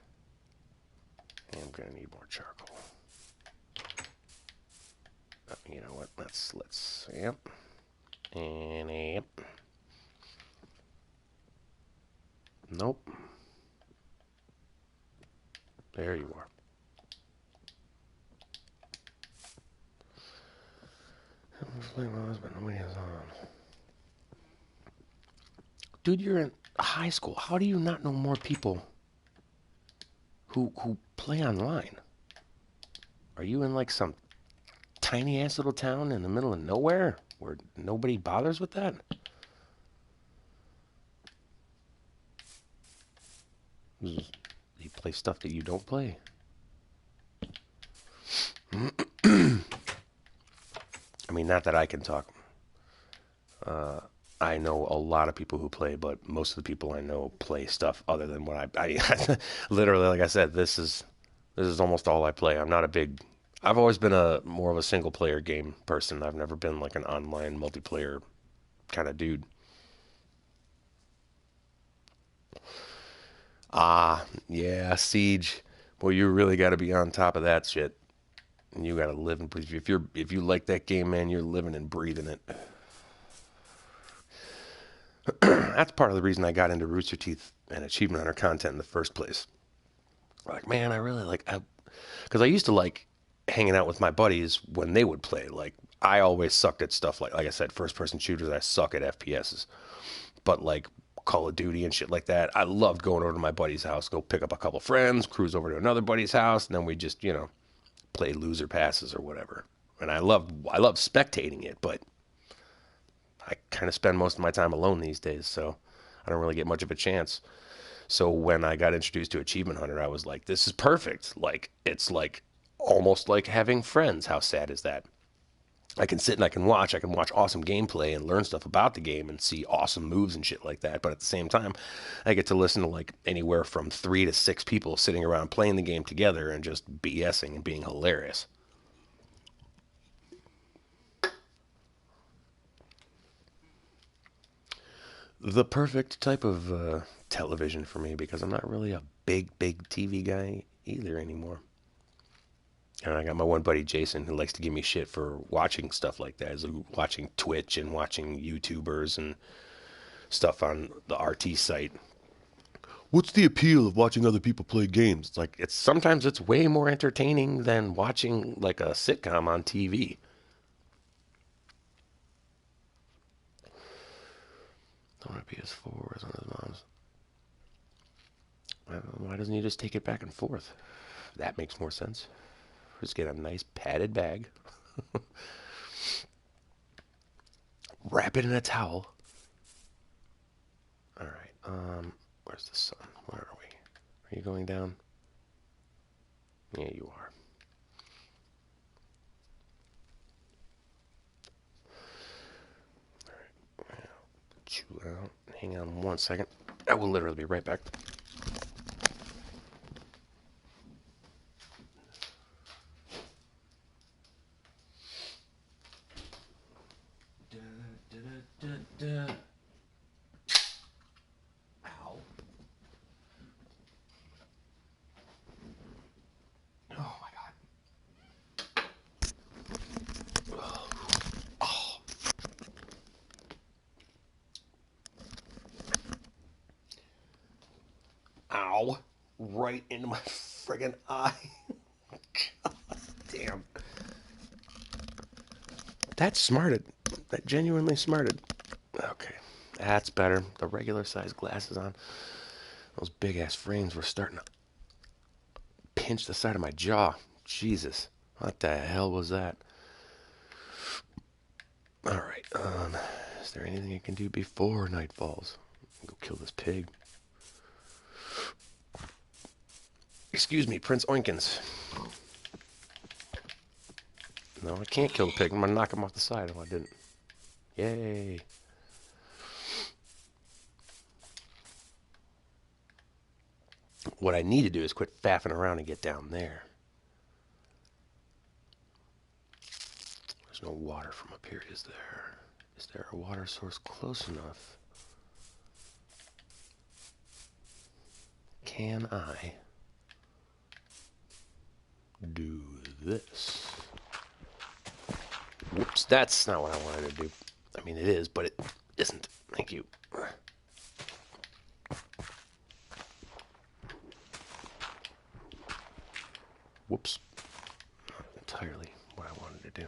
gonna need more charcoal. You know what? Let's yep. And yep. Nope. There you are. Dude, you're in high school. How do you not know more people who play online? Are you in like some tiny ass little town in the middle of nowhere where nobody bothers with that? You play stuff that you don't play. I mean, not that I can talk. I know a lot of people who play, but most of the people I know play stuff other than what I literally, like I said, this is almost all I play. I'm not a big... I've always been more of a single player game person. I've never been like an online multiplayer kind of dude. Ah, yeah, Siege. Boy, you really got to be on top of that shit. And you got to live and breathe. If you like that game, man, you're living and breathing it. That's part of the reason I got into Rooster Teeth and achievement hunter content in the first place. Like, man, I really like, because I used to like hanging out with my buddies when they would play. Like, I always sucked at stuff like I said, first person shooters. I suck at FPSs, but like Call of Duty and shit like that, I loved going over to my buddy's house, go pick up a couple friends, cruise over to another buddy's house, and then we just play loser passes or whatever. And I love spectating it, but I kind of spend most of my time alone these days, so I don't really get much of a chance. So when I got introduced to Achievement Hunter, I was like, this is perfect. Like, it's like almost like having friends. How sad is that? I can sit and I can watch. I can watch awesome gameplay and learn stuff about the game and see awesome moves and shit like that. But at the same time, I get to listen to like anywhere from 3 to 6 people sitting around playing the game together and just BSing and being hilarious. The perfect type of television for me, because I'm not really a big TV guy either anymore. And I got my one buddy Jason who likes to give me shit for watching stuff like that. He's watching Twitch and watching YouTubers and stuff on the RT site. What's the appeal of watching other people play games? It's like sometimes it's way more entertaining than watching like a sitcom on TV. On a PS4 is on his mom's. Why doesn't he just take it back and forth? That makes more sense. Just get a nice padded bag. Wrap it in a towel. Alright, where's the sun? Where are we? Are you going down? Yeah, you are. Alright, chew out. Hang on 1 second. I will literally be right back. Ow. Oh my god. Oh. Ow. Right into my friggin' eye. God damn. That smarted. That genuinely smarted. Okay. That's better. The regular size glasses on. Those big ass frames were starting to pinch the side of my jaw. Jesus. What the hell was that? Alright. Is there anything I can do before night falls? Go kill this pig. Excuse me, Prince Oinkins. No, I can't kill the pig. I'm gonna knock him off the side if I didn't. Yay. What I need to do is quit faffing around and get down there. There's no water from up here, is there? Is there a water source close enough? Can I do this? Whoops, that's not what I wanted to do. I mean, it is, but it isn't. Thank you. Whoops. Not entirely what I wanted to do.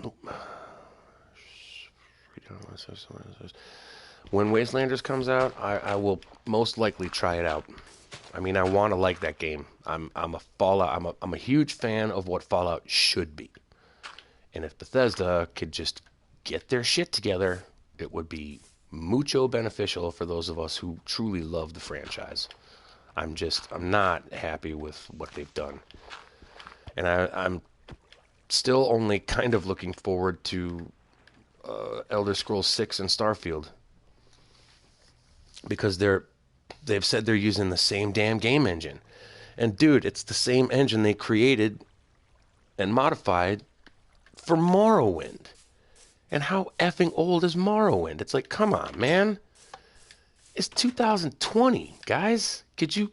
Nope. When Wastelanders comes out, I will most likely try it out. I mean, I want to like that game. I'm a Fallout. I'm a huge fan of what Fallout should be. And if Bethesda could just get their shit together, it would be mucho beneficial for those of us who truly love the franchise. I'm not happy with what they've done. And I'm still only kind of looking forward to Elder Scrolls 6 and Starfield. Because they've said they're using the same damn game engine. And dude, it's the same engine they created and modified for Morrowind. And how effing old is Morrowind? It's like, come on, man. It's 2020, guys. Could you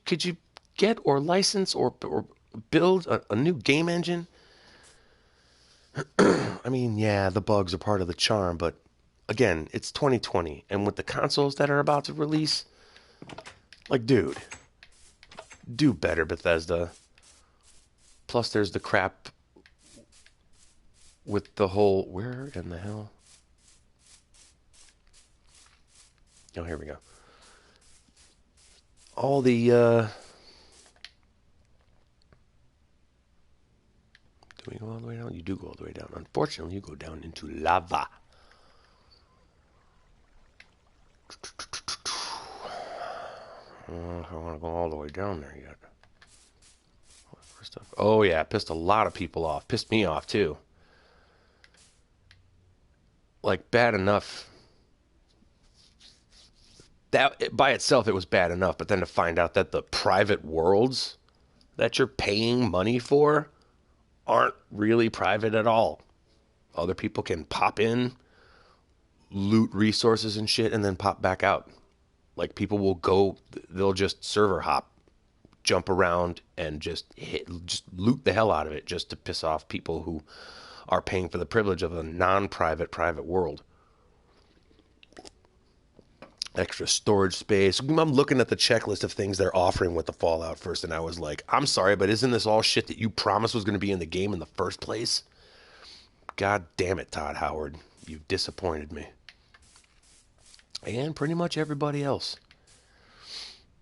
get or license or build a new game engine? I mean, yeah, the bugs are part of the charm, but again, it's 2020, and with the consoles that are about to release, like, dude, do better, Bethesda. Plus, there's the crap with the whole, where in the hell? Oh, here we go. All the, do we go all the way down? You do go all the way down. Unfortunately, you go down into lava. I don't want to go all the way down there yet. Stuff. Oh, yeah, it pissed a lot of people off. Pissed me off, too. Like, bad enough. That by itself, it was bad enough, but then to find out that the private worlds that you're paying money for aren't really private at all. Other people can pop in, loot resources and shit, and then pop back out. Like, people will go, they'll just server hop, jump around, and just loot the hell out of it just to piss off people who are paying for the privilege of a non-private private world. Extra storage space. I'm looking at the checklist of things they're offering with the Fallout first, and I was like, I'm sorry, but isn't this all shit that you promised was going to be in the game in the first place? God damn it, Todd Howard. You've disappointed me. And pretty much everybody else.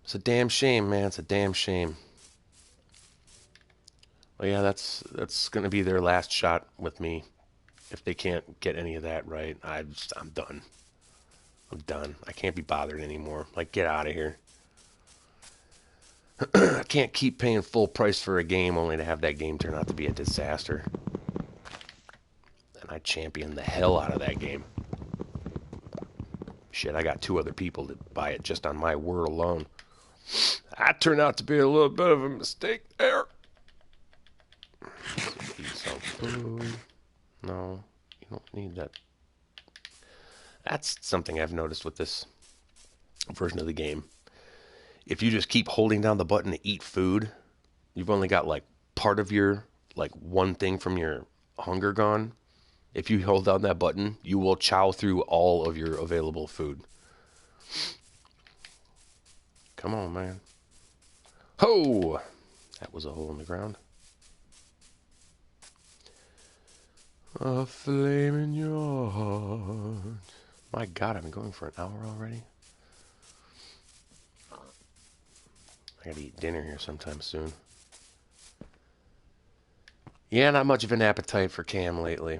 It's a damn shame, man. It's a damn shame. Well, yeah, that's going to be their last shot with me. If they can't get any of that right, I'm done. I'm done. I can't be bothered anymore. Like, get out of here. I can't keep paying full price for a game only to have that game turn out to be a disaster. And I champion the hell out of that game. Shit, I got 2 other people that buy it just on my word alone. That turned out to be a little bit of a mistake there. Eat some food. No, you don't need that. That's something I've noticed with this version of the game. If you just keep holding down the button to eat food, you've only got like part of your, like one thing from your hunger gone. If you hold down that button, you will chow through all of your available food. Come on, man. Ho! That was a hole in the ground. A flame in your heart. My God, I've been going for an hour already. I gotta eat dinner here sometime soon. Yeah, not much of an appetite for Cam lately.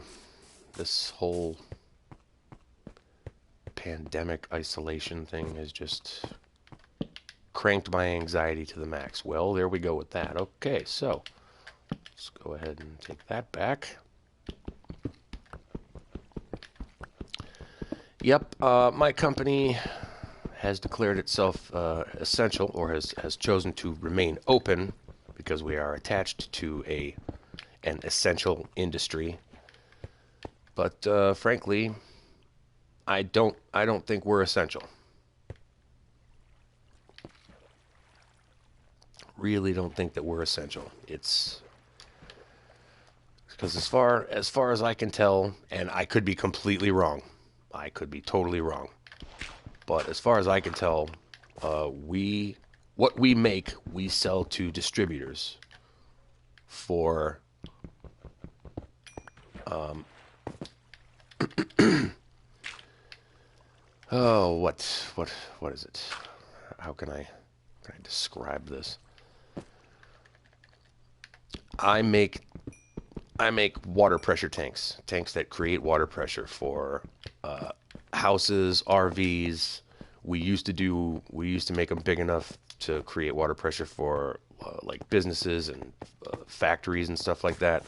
This whole pandemic isolation thing has just cranked my anxiety to the max. Well, there we go with that. Okay, so let's go ahead and take that back. Yep, my company has declared itself essential, or has chosen to remain open because we are attached to an essential industry. But frankly, I don't think we're essential. Really don't think that we're essential. It's because as far as I can tell, and I could be completely wrong. I could be totally wrong. But as far as I can tell, what we make, we sell to distributors for oh, what is it? How can I describe this? I make water pressure tanks that create water pressure for houses, RVs. We used to make them big enough to create water pressure for like businesses and factories and stuff like that.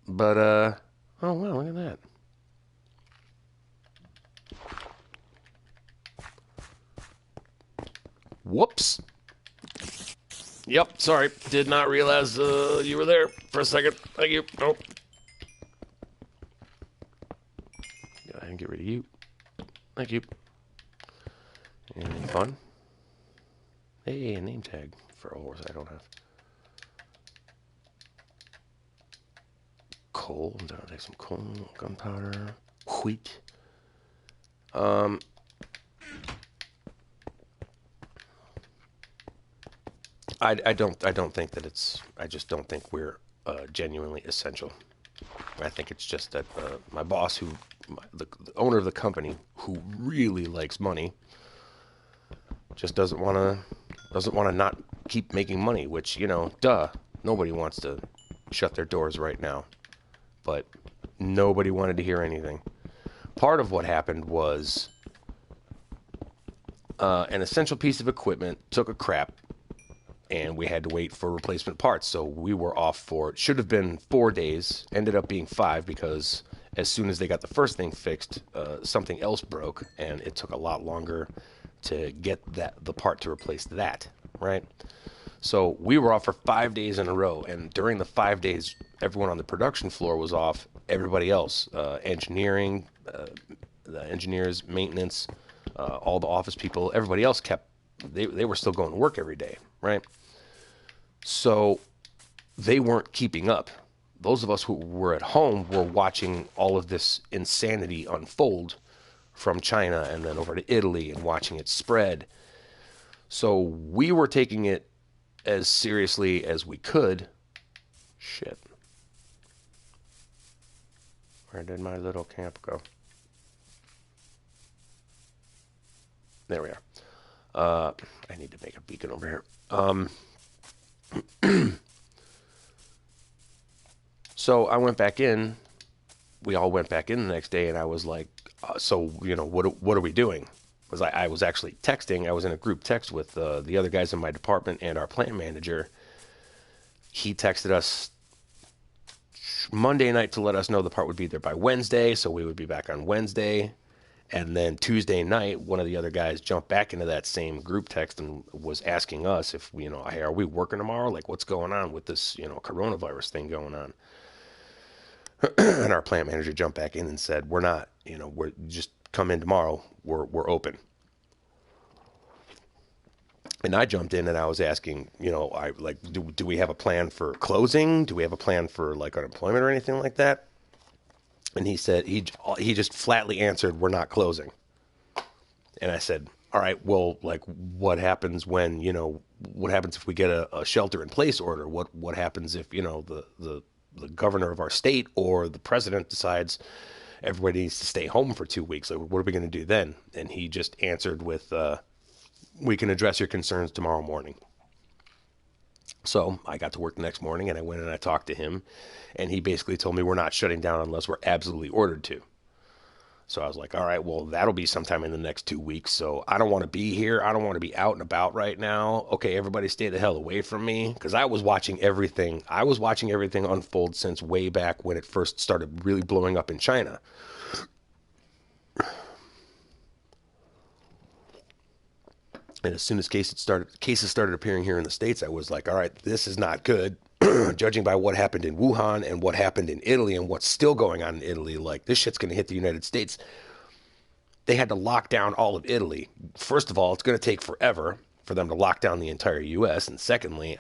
But oh wow, look at that. Whoops. Yep, sorry. Did not realize you were there for a second. Thank you. Nope. Go ahead and get rid of you. Thank you. Anything fun? Hey, a name tag for a horse I don't have. Coal. I'm gonna take some coal, gunpowder. wheat. Um, I don't think that it's. I just don't think we're genuinely essential. I think it's just that my boss, the owner of the company, who really likes money, just doesn't want to not keep making money. Which, duh, nobody wants to shut their doors right now, but nobody wanted to hear anything. Part of what happened was an essential piece of equipment took a crap, and we had to wait for replacement parts. So we were off for, it should have been 4 days, ended up being 5 because as soon as they got the first thing fixed, something else broke, and it took a lot longer to get the part to replace that, right? So we were off for 5 days in a row, and during the 5 days, everyone on the production floor was off. Everybody else, engineering, the engineers, maintenance, all the office people, everybody else they were still going to work every day, right? So they weren't keeping up. Those of us who were at home were watching all of this insanity unfold from China and then over to Italy and watching it spread. So we were taking it as seriously as we could. Shit. Where did my little camp go? There we are. I need to make a beacon over here. So I went back in. We all went back in the next day, and I was like, what are we doing? Because I was actually texting. I was in a group text with the other guys in my department and our plant manager. He texted us Monday night to let us know the part would be there by Wednesday, so we would be back on Wednesday. And then Tuesday night, one of the other guys jumped back into that same group text and was asking us if, hey, are we working tomorrow? Like, what's going on with this, coronavirus thing going on? And our plant manager jumped back in and said, we're not, we're just come in tomorrow. We're open. And I jumped in and I was asking, do we have a plan for closing? Do we have a plan for like unemployment or anything like that? And he said, he just flatly answered, we're not closing. And I said, all right, well, like, what happens when, what happens if we get a shelter in place order? What happens if, the governor of our state or the president decides everybody needs to stay home for 2 weeks? Like, what are we going to do then? And he just answered with, we can address your concerns tomorrow morning. So I got to work the next morning and I went and I talked to him, and he basically told me we're not shutting down unless we're absolutely ordered to. So I was like, all right, well, that'll be sometime in the next 2 weeks. So I don't want to be here. I don't want to be out and about right now. Okay, everybody stay the hell away from me, because I was watching everything. I was watching everything unfold since way back when it first started really blowing up in China. And as soon as cases started appearing here in the States, I was like, all right, this is not good. Judging by what happened in Wuhan and what happened in Italy and what's still going on in Italy, like, this shit's going to hit the United States. They had to lock down all of Italy. First of all, it's going to take forever for them to lock down the entire U.S. And secondly,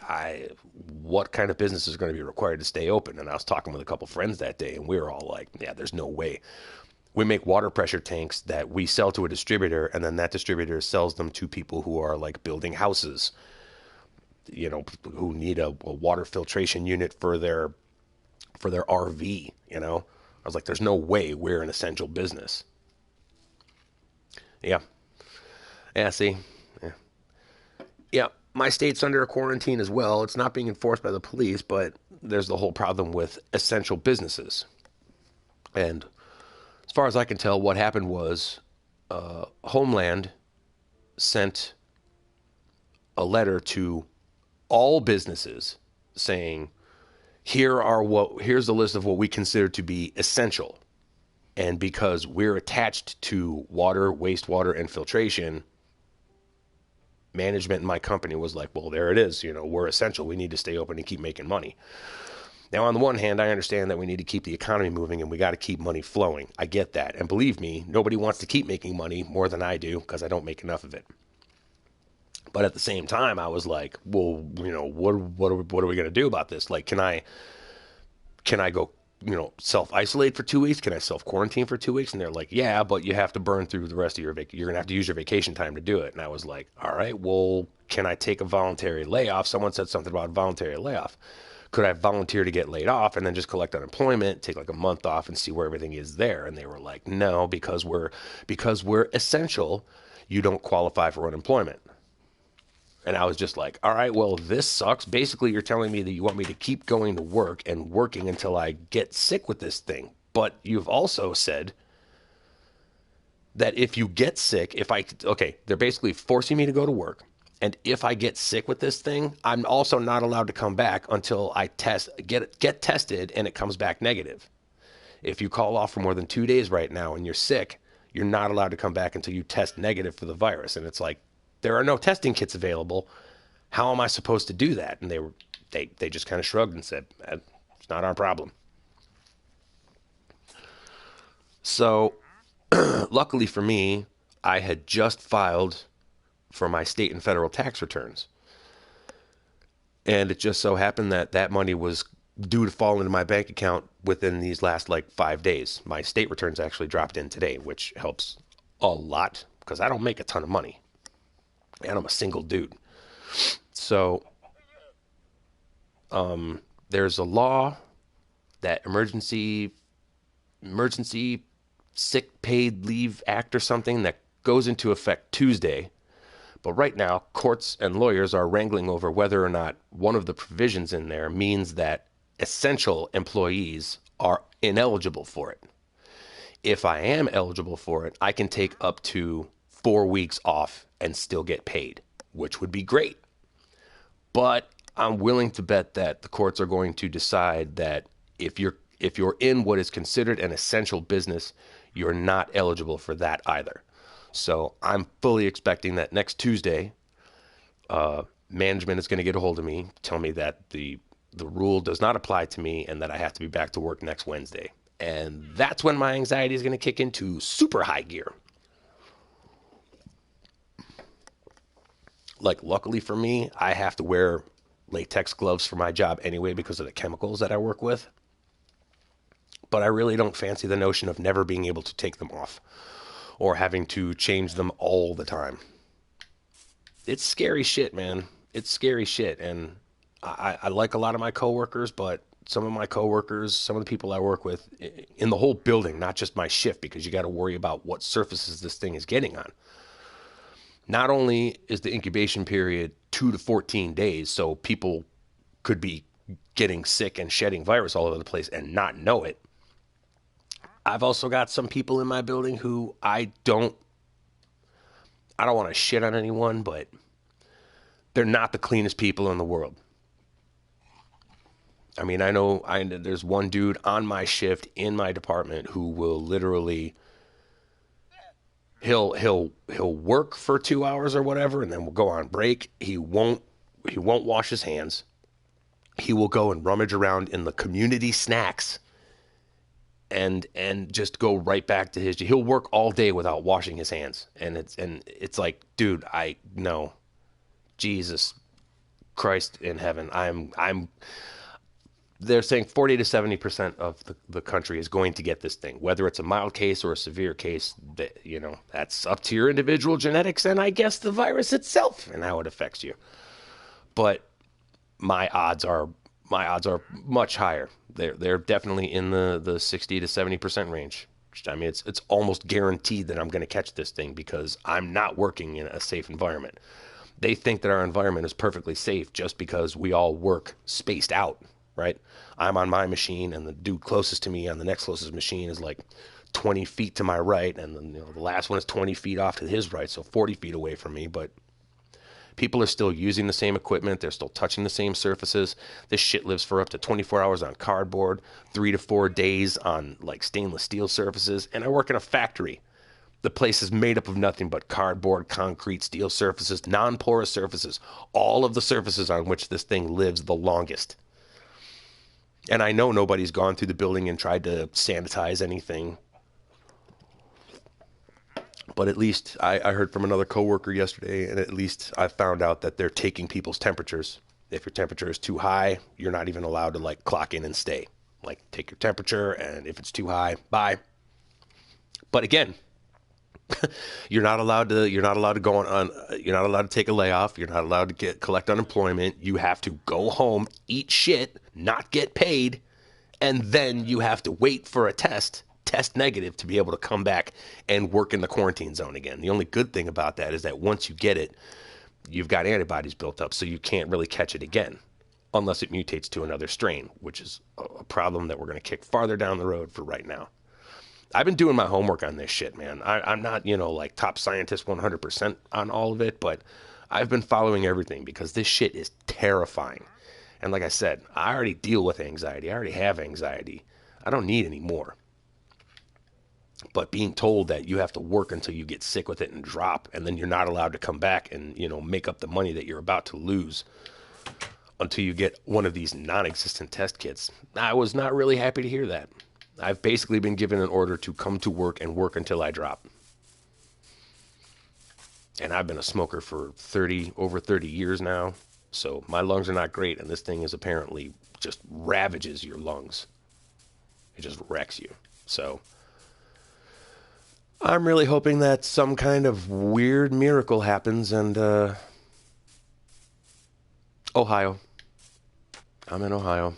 what kind of business is going to be required to stay open? And I was talking with a couple friends that day, and we were all like, yeah, there's no way. We make water pressure tanks that we sell to a distributor, and then that distributor sells them to people who are like building houses, who need a water filtration unit for their RV. I was like, there's no way we're an essential business. Yeah. See. Yeah. My state's under a quarantine as well. It's not being enforced by the police, but there's the whole problem with essential businesses. And as far as I can tell, what happened was Homeland sent a letter to all businesses saying, here's the list of what we consider to be essential. And because we're attached to water, wastewater, and filtration, management in my company was like, well, there it is. We're essential. We need to stay open and keep making money. Now, on the one hand, I understand that we need to keep the economy moving and we got to keep money flowing. I get that. And believe me, nobody wants to keep making money more than I do, because I don't make enough of it. But at the same time, I was like, well, what are we going to do about this? Like, can I go, self-isolate for 2 weeks? Can I self-quarantine for 2 weeks? And they're like, yeah, but you have to burn through the rest of you're going to have to use your vacation time to do it. And I was like, all right, well, can I take a voluntary layoff? Someone said something about voluntary layoff. Could I volunteer to get laid off and then just collect unemployment, take like a month off and see where everything is there? And they were like, no, because we're essential, you don't qualify for unemployment. And I was just like, all right, well, this sucks. Basically, you're telling me that you want me to keep going to work and working until I get sick with this thing. But you've also said that if you get sick, they're basically forcing me to go to work. And if I get sick with this thing, I'm also not allowed to come back until I get tested and it comes back negative. If you call off for more than 2 days right now and you're sick, you're not allowed to come back until you test negative for the virus. And it's like, there are no testing kits available. How am I supposed to do that? And they just kind of shrugged and said, it's not our problem. So luckily for me, I had just filed for my state and federal tax returns. And it just so happened that that money was due to fall into my bank account within these last like 5 days. My state returns actually dropped in today, which helps a lot because I don't make a ton of money. And I'm a single dude. So there's a law that emergency sick paid leave act or something that goes into effect Tuesday. But right now, courts and lawyers are wrangling over whether or not one of the provisions in there means that essential employees are ineligible for it. If I am eligible for it, I can take up to 4 weeks off and still get paid, which would be great. But I'm willing to bet that the courts are going to decide that if you're in what is considered an essential business, you're not eligible for that either. So I'm fully expecting that next Tuesday, management is going to get a hold of me, tell me that the rule does not apply to me and that I have to be back to work next Wednesday. And that's when my anxiety is going to kick into super high gear. Like, luckily for me, I have to wear latex gloves for my job anyway because of the chemicals that I work with. But I really don't fancy the notion of never being able to take them off or having to change them all the time. It's scary shit, man. It's scary shit. And I like a lot of my coworkers, but some of my coworkers, some of the people I work with in the whole building, not just my shift, because you got to worry about what surfaces this thing is getting on. Not only is the incubation period 2 to 14 days, so people could be getting sick and shedding virus all over the place and not know it. I've also got some people in my building who I don't want to shit on anyone, but they're not the cleanest people in the world. I mean, I know there's one dude on my shift in my department who will literally he'll work for 2 hours or whatever, and then we'll go on break. He won't wash his hands. He will go and rummage around in the community snacks and just go right back to he'll work all day without washing his hands. And it's like, dude, I know. Jesus Christ in heaven. They're saying 40 to 70% of the country is going to get this thing, whether it's a mild case or a severe case. That's up to your individual genetics and I guess the virus itself and how it affects you. But my odds are much higher. They're definitely in the 60 to 70% range. I mean, it's almost guaranteed that I'm going to catch this thing because I'm not working in a safe environment. They think that our environment is perfectly safe just because we all work spaced out, right? I'm on my machine and the dude closest to me on the next closest machine is like 20 feet to my right. And then the last one is 20 feet off to his right. So 40 feet away from me. But people are still using the same equipment. They're still touching the same surfaces. This shit lives for up to 24 hours on cardboard, 3 to 4 days on like stainless steel surfaces. And I work in a factory. The place is made up of nothing but cardboard, concrete, steel surfaces, non-porous surfaces, all of the surfaces on which this thing lives the longest. And I know nobody's gone through the building and tried to sanitize anything. But at least I heard from another coworker yesterday, and at least I found out that they're taking people's temperatures. If your temperature is too high, you're not even allowed to like clock in and stay. Like, take your temperature, and if it's too high, bye. But again, you're not allowed to go on you're not allowed to take a layoff. You're not allowed to collect unemployment. You have to go home, eat shit, not get paid, and then you have to wait for a test negative, to be able to come back and work in the quarantine zone again. The only good thing about that is that once you get it, you've got antibodies built up, so you can't really catch it again unless it mutates to another strain, which is a problem that we're going to kick farther down the road for right now. I've been doing my homework on this shit, man. I'm not, like top scientist 100% on all of it, but I've been following everything because this shit is terrifying. And like I said, I already deal with anxiety. I already have anxiety. I don't need any more. But being told that you have to work until you get sick with it and drop, and then you're not allowed to come back and, make up the money that you're about to lose until you get one of these non-existent test kits, I was not really happy to hear that. I've basically been given an order to come to work and work until I drop. And I've been a smoker for over 30 years now, so my lungs are not great, and this thing is apparently just ravages your lungs. It just wrecks you. So I'm really hoping that some kind of weird miracle happens, and Ohio. I'm in Ohio,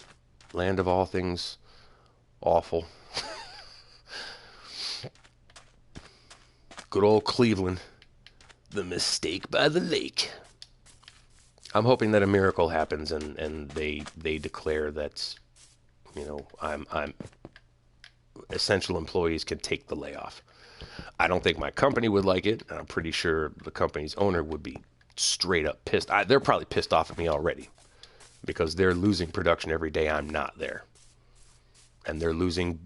land of all things awful. Good old Cleveland, the mistake by the lake. I'm hoping that a miracle happens, and they declare that, I'm essential employees can take the layoff. I don't think my company would like it. I'm pretty sure the company's owner would be straight up pissed. They're probably pissed off at me already because they're losing production every day I'm not there. And they're losing,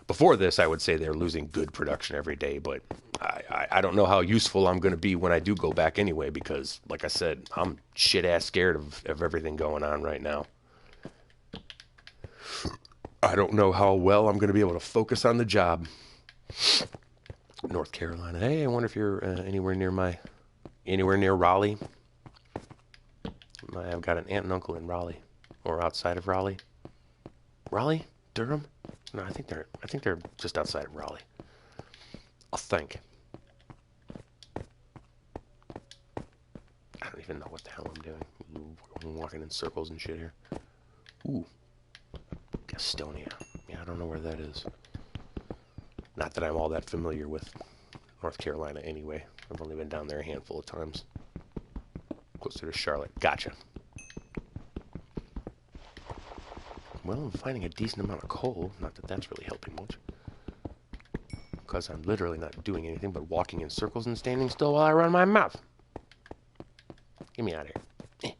before this, I would say they're losing good production every day, but I don't know how useful I'm going to be when I do go back anyway, because, like I said, I'm shit-ass scared of everything going on right now. I don't know how well I'm going to be able to focus on the job. North Carolina. Hey, I wonder if you're anywhere near Raleigh. I've got an aunt and uncle in Raleigh, or outside of Raleigh. Raleigh? Durham? No, I think they're just outside of Raleigh. I think. I don't even know what the hell I'm doing. I'm walking in circles and shit here. Ooh. Gastonia. Yeah, I don't know where that is. Not that I'm all that familiar with North Carolina anyway. I've only been down there a handful of times. Closer to Charlotte. Gotcha. Well, I'm finding a decent amount of coal. Not that that's really helping much. Because I'm literally not doing anything but walking in circles and standing still while I run my mouth. Get me out of here.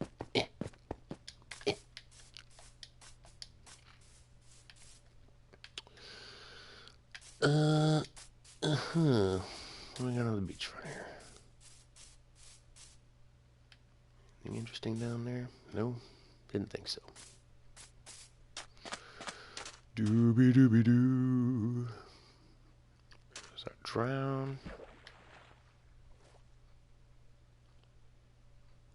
What do we got on the beachfront here? Anything interesting down there? No? Didn't think so. Doobie-doobie-doo. There's our drown.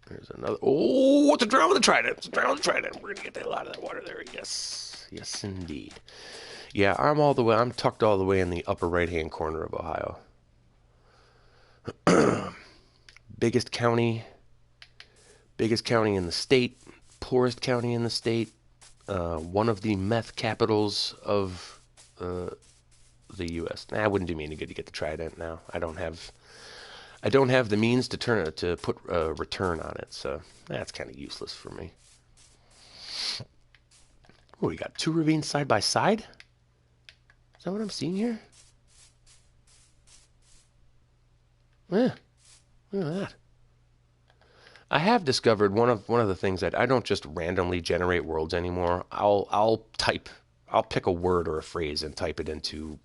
There's another. Oh, it's a drown with a trident. It's a drown with a trident. We're going to get the hell out of that water there. Yes. Yes, indeed. Yeah, I'm tucked all the way in the upper right-hand corner of Ohio. Biggest county in the state, poorest county in the state, one of the meth capitals of the U.S. It wouldn't do me any good to get the trident now. I don't have the means to put a return on it, so that's kind of useless for me. Oh, we got two ravines side by side? Is that what I'm seeing here? Yeah, look at that. I have discovered one of the things that I don't just randomly generate worlds anymore. I'll pick a word or a phrase and type it into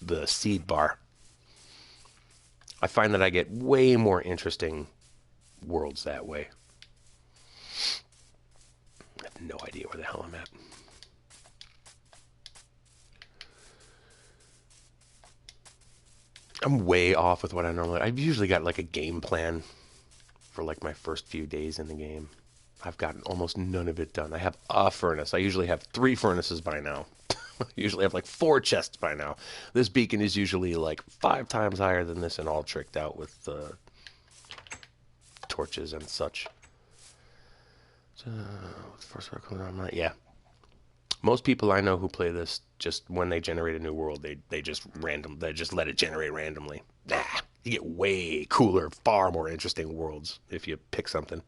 the seed bar. I find that I get way more interesting worlds that way. I have no idea where the hell I'm at. I'm way off with what I normally. I've usually got like a game plan for like my first few days in the game. I've gotten almost none of it done. I have a furnace. I usually have 3 furnaces by now. I usually have like 4 chests by now. This beacon is usually like 5 times higher than this and all tricked out with torches and such. So, first yeah. Most people I know who play this, just when they generate a new world, they just let it generate randomly. You get way cooler, far more interesting worlds if you pick something.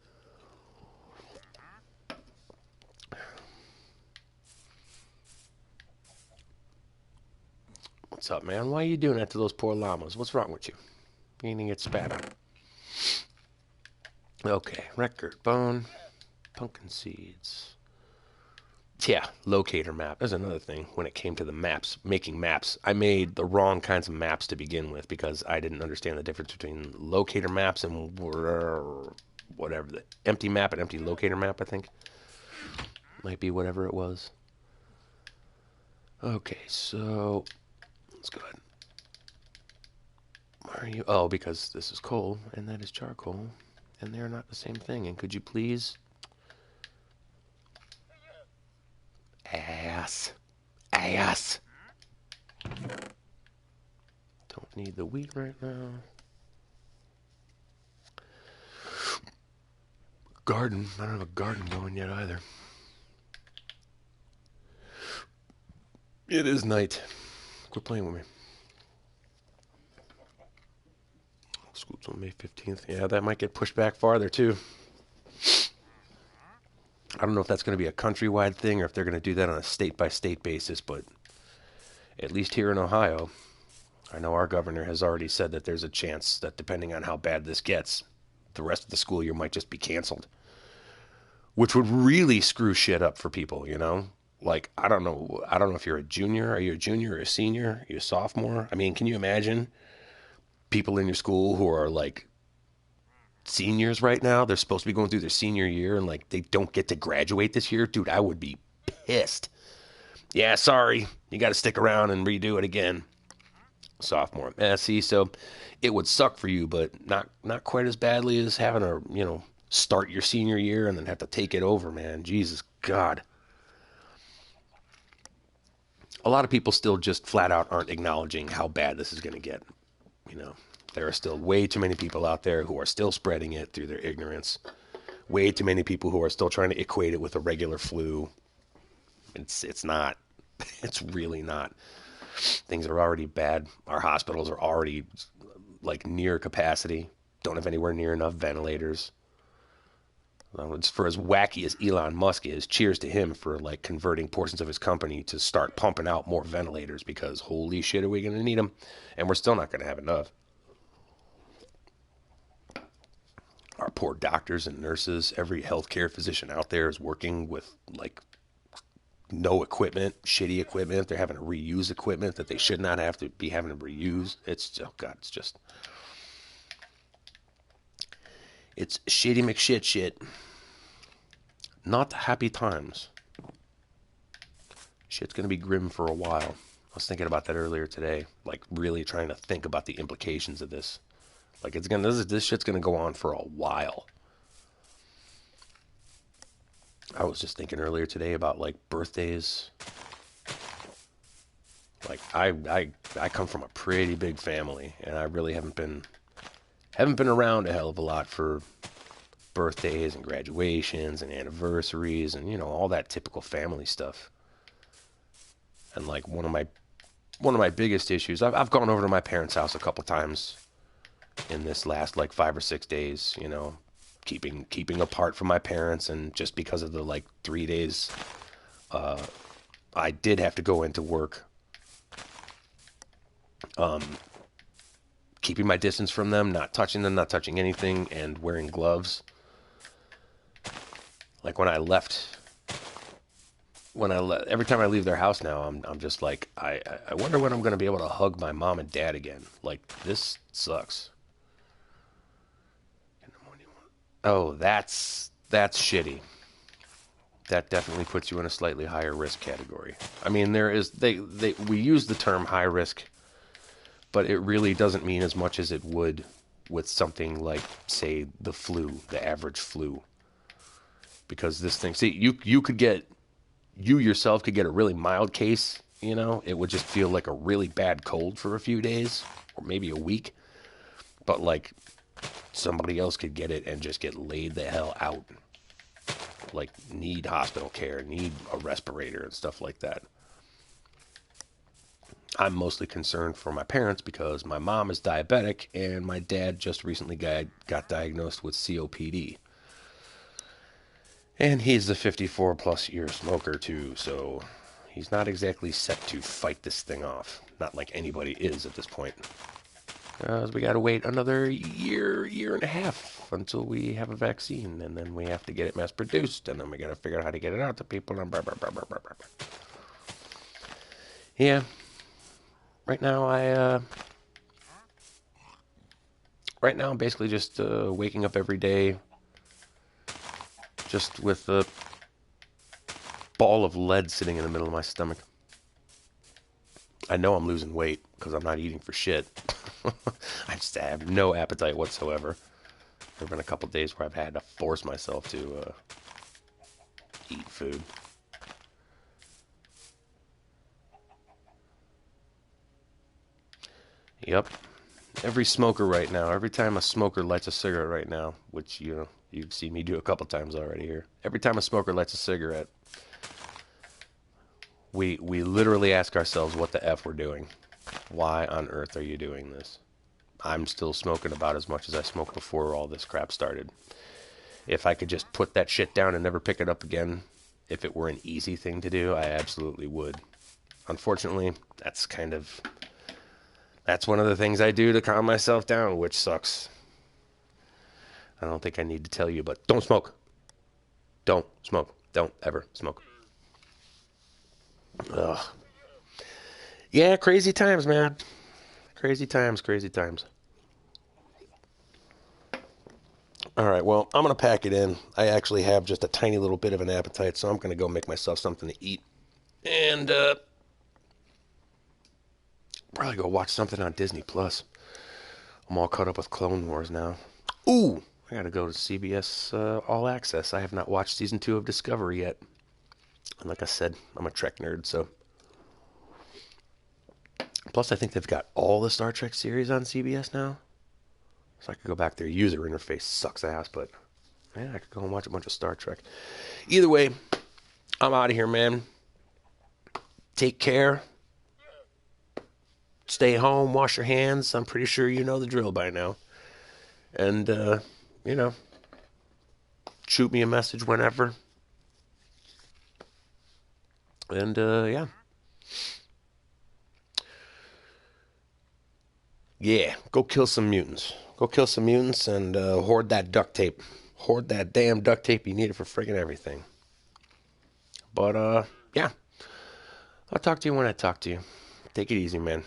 What's up, man? Why are you doing that to those poor llamas? What's wrong with you? You need to get spat on. Okay, record, bone, pumpkin seeds. Yeah, locator map. There's another thing when it came to the maps, making maps. I made the wrong kinds of maps to begin with because I didn't understand the difference between locator maps and whatever. The empty map and empty locator map, I think. Might be whatever it was. Okay, so let's go ahead. Why are you? Oh, because this is coal and that is charcoal. And they're not the same thing. And could you please... Ass. Don't need the wheat right now. Garden. I don't have a garden going yet either. It is night. Quit playing with me. School's on May 15th. Yeah, that might get pushed back farther too. I don't know if that's going to be a countrywide thing or if they're going to do that on a state-by-state basis, but at least here in Ohio, I know our governor has already said that there's a chance that depending on how bad this gets, the rest of the school year might just be canceled. Which would really screw shit up for people, you know? Like, I don't know if you're a junior. Are you a junior or a senior? Are you a sophomore? I mean, can you imagine people in your school who are like seniors right now? They're supposed to be going through their senior year and like they don't get to graduate this year. Dude, I would be pissed. Yeah, sorry. You got to stick around and redo it again. Sophomore. See, so it would suck for you, but not quite as badly as having to, start your senior year and then have to take it over, man. Jesus God. A lot of people still just flat out aren't acknowledging how bad this is going to get. There are still way too many people out there who are still spreading it through their ignorance. Way too many people who are still trying to equate it with a regular flu. It's not. It's really not. Things are already bad. Our hospitals are already like near capacity. Don't have anywhere near enough ventilators. It's for as wacky as Elon Musk is, cheers to him for like converting portions of his company to start pumping out more ventilators because holy shit, are we going to need them? And we're still not going to have enough. Our poor doctors and nurses, every healthcare physician out there is working with like no equipment, shitty equipment. They're having to reuse equipment that they should not have to be having to reuse. It's, oh God, it's shitty McShit shit. Not happy times. Shit's gonna be grim for a while. I was thinking about that earlier today, like really trying to think about the implications of this. Like this shit's gonna go on for a while. I was just thinking earlier today about like birthdays. Like I come from a pretty big family, and I really haven't been around a hell of a lot for birthdays and graduations and anniversaries and all that typical family stuff. And like one of my biggest issues, I've gone over to my parents' house a couple times in this last like 5 or 6 days, keeping apart from my parents, and just because of the like 3 days I did have to go into work, keeping my distance from them, not touching them, not touching anything, and wearing gloves. Like when I left, every time I leave their house now, I'm just like, I wonder when I'm going to be able to hug my mom and dad again. Like, this sucks. Oh, that's shitty. That definitely puts you in a slightly higher risk category. I mean, we use the term high risk, but it really doesn't mean as much as it would with something like, say, the flu, the average flu. because this thing. See, you could get you yourself could get a really mild case. You know, it would just feel like a really bad cold for a few days or maybe a week. But like somebody else could get it and just get laid the hell out. Like need hospital care, need a respirator and stuff like that. I'm mostly concerned for my parents because my mom is diabetic and my dad just recently got diagnosed with COPD. And he's a 54 plus year smoker too, so he's not exactly set to fight this thing off. Not like anybody is at this point. We got to wait another year and a half until we have a vaccine, and then we have to get it mass produced, and then we got to figure out how to get it out to people, and blah, blah, blah, blah, blah, blah. Yeah. Right now, I'm basically just waking up every day just with a ball of lead sitting in the middle of my stomach. I know I'm losing weight because I'm not eating for shit. I just have no appetite whatsoever. There have been a couple days where I've had to force myself to eat food. Yep. Every smoker right now, every time a smoker lights a cigarette right now, which, you know, you've seen me do a couple times already here. Every time a smoker lights a cigarette, we literally ask ourselves what the F we're doing. Why on earth are you doing this? I'm still smoking about as much as I smoked before all this crap started. If I could just put that shit down and never pick it up again, if it were an easy thing to do, I absolutely would. Unfortunately, that's one of the things I do to calm myself down, which sucks. I don't think I need to tell you, but don't smoke. Don't smoke. Don't ever smoke. Ugh. Yeah, crazy times, man. Crazy times, crazy times. All right, well, I'm going to pack it in. I actually have just a tiny little bit of an appetite, so I'm going to go make myself something to eat. And probably go watch something on Disney Plus. I'm all caught up with Clone Wars now. Ooh, I got to go to CBS All Access. I have not watched season 2 of Discovery yet. And like I said, I'm a Trek nerd, so. Plus, I think they've got all the Star Trek series on CBS now. So I could go back. Their user interface sucks ass, but yeah, I could go and watch a bunch of Star Trek. Either way, I'm out of here, man. Take care. Stay home. Wash your hands. I'm pretty sure you know the drill by now. And, you know, shoot me a message whenever. And, yeah. Yeah, go kill some mutants. Go kill some mutants and hoard that duct tape. Hoard that damn duct tape. You need it for friggin' everything. But, yeah. I'll talk to you when I talk to you. Take it easy, man.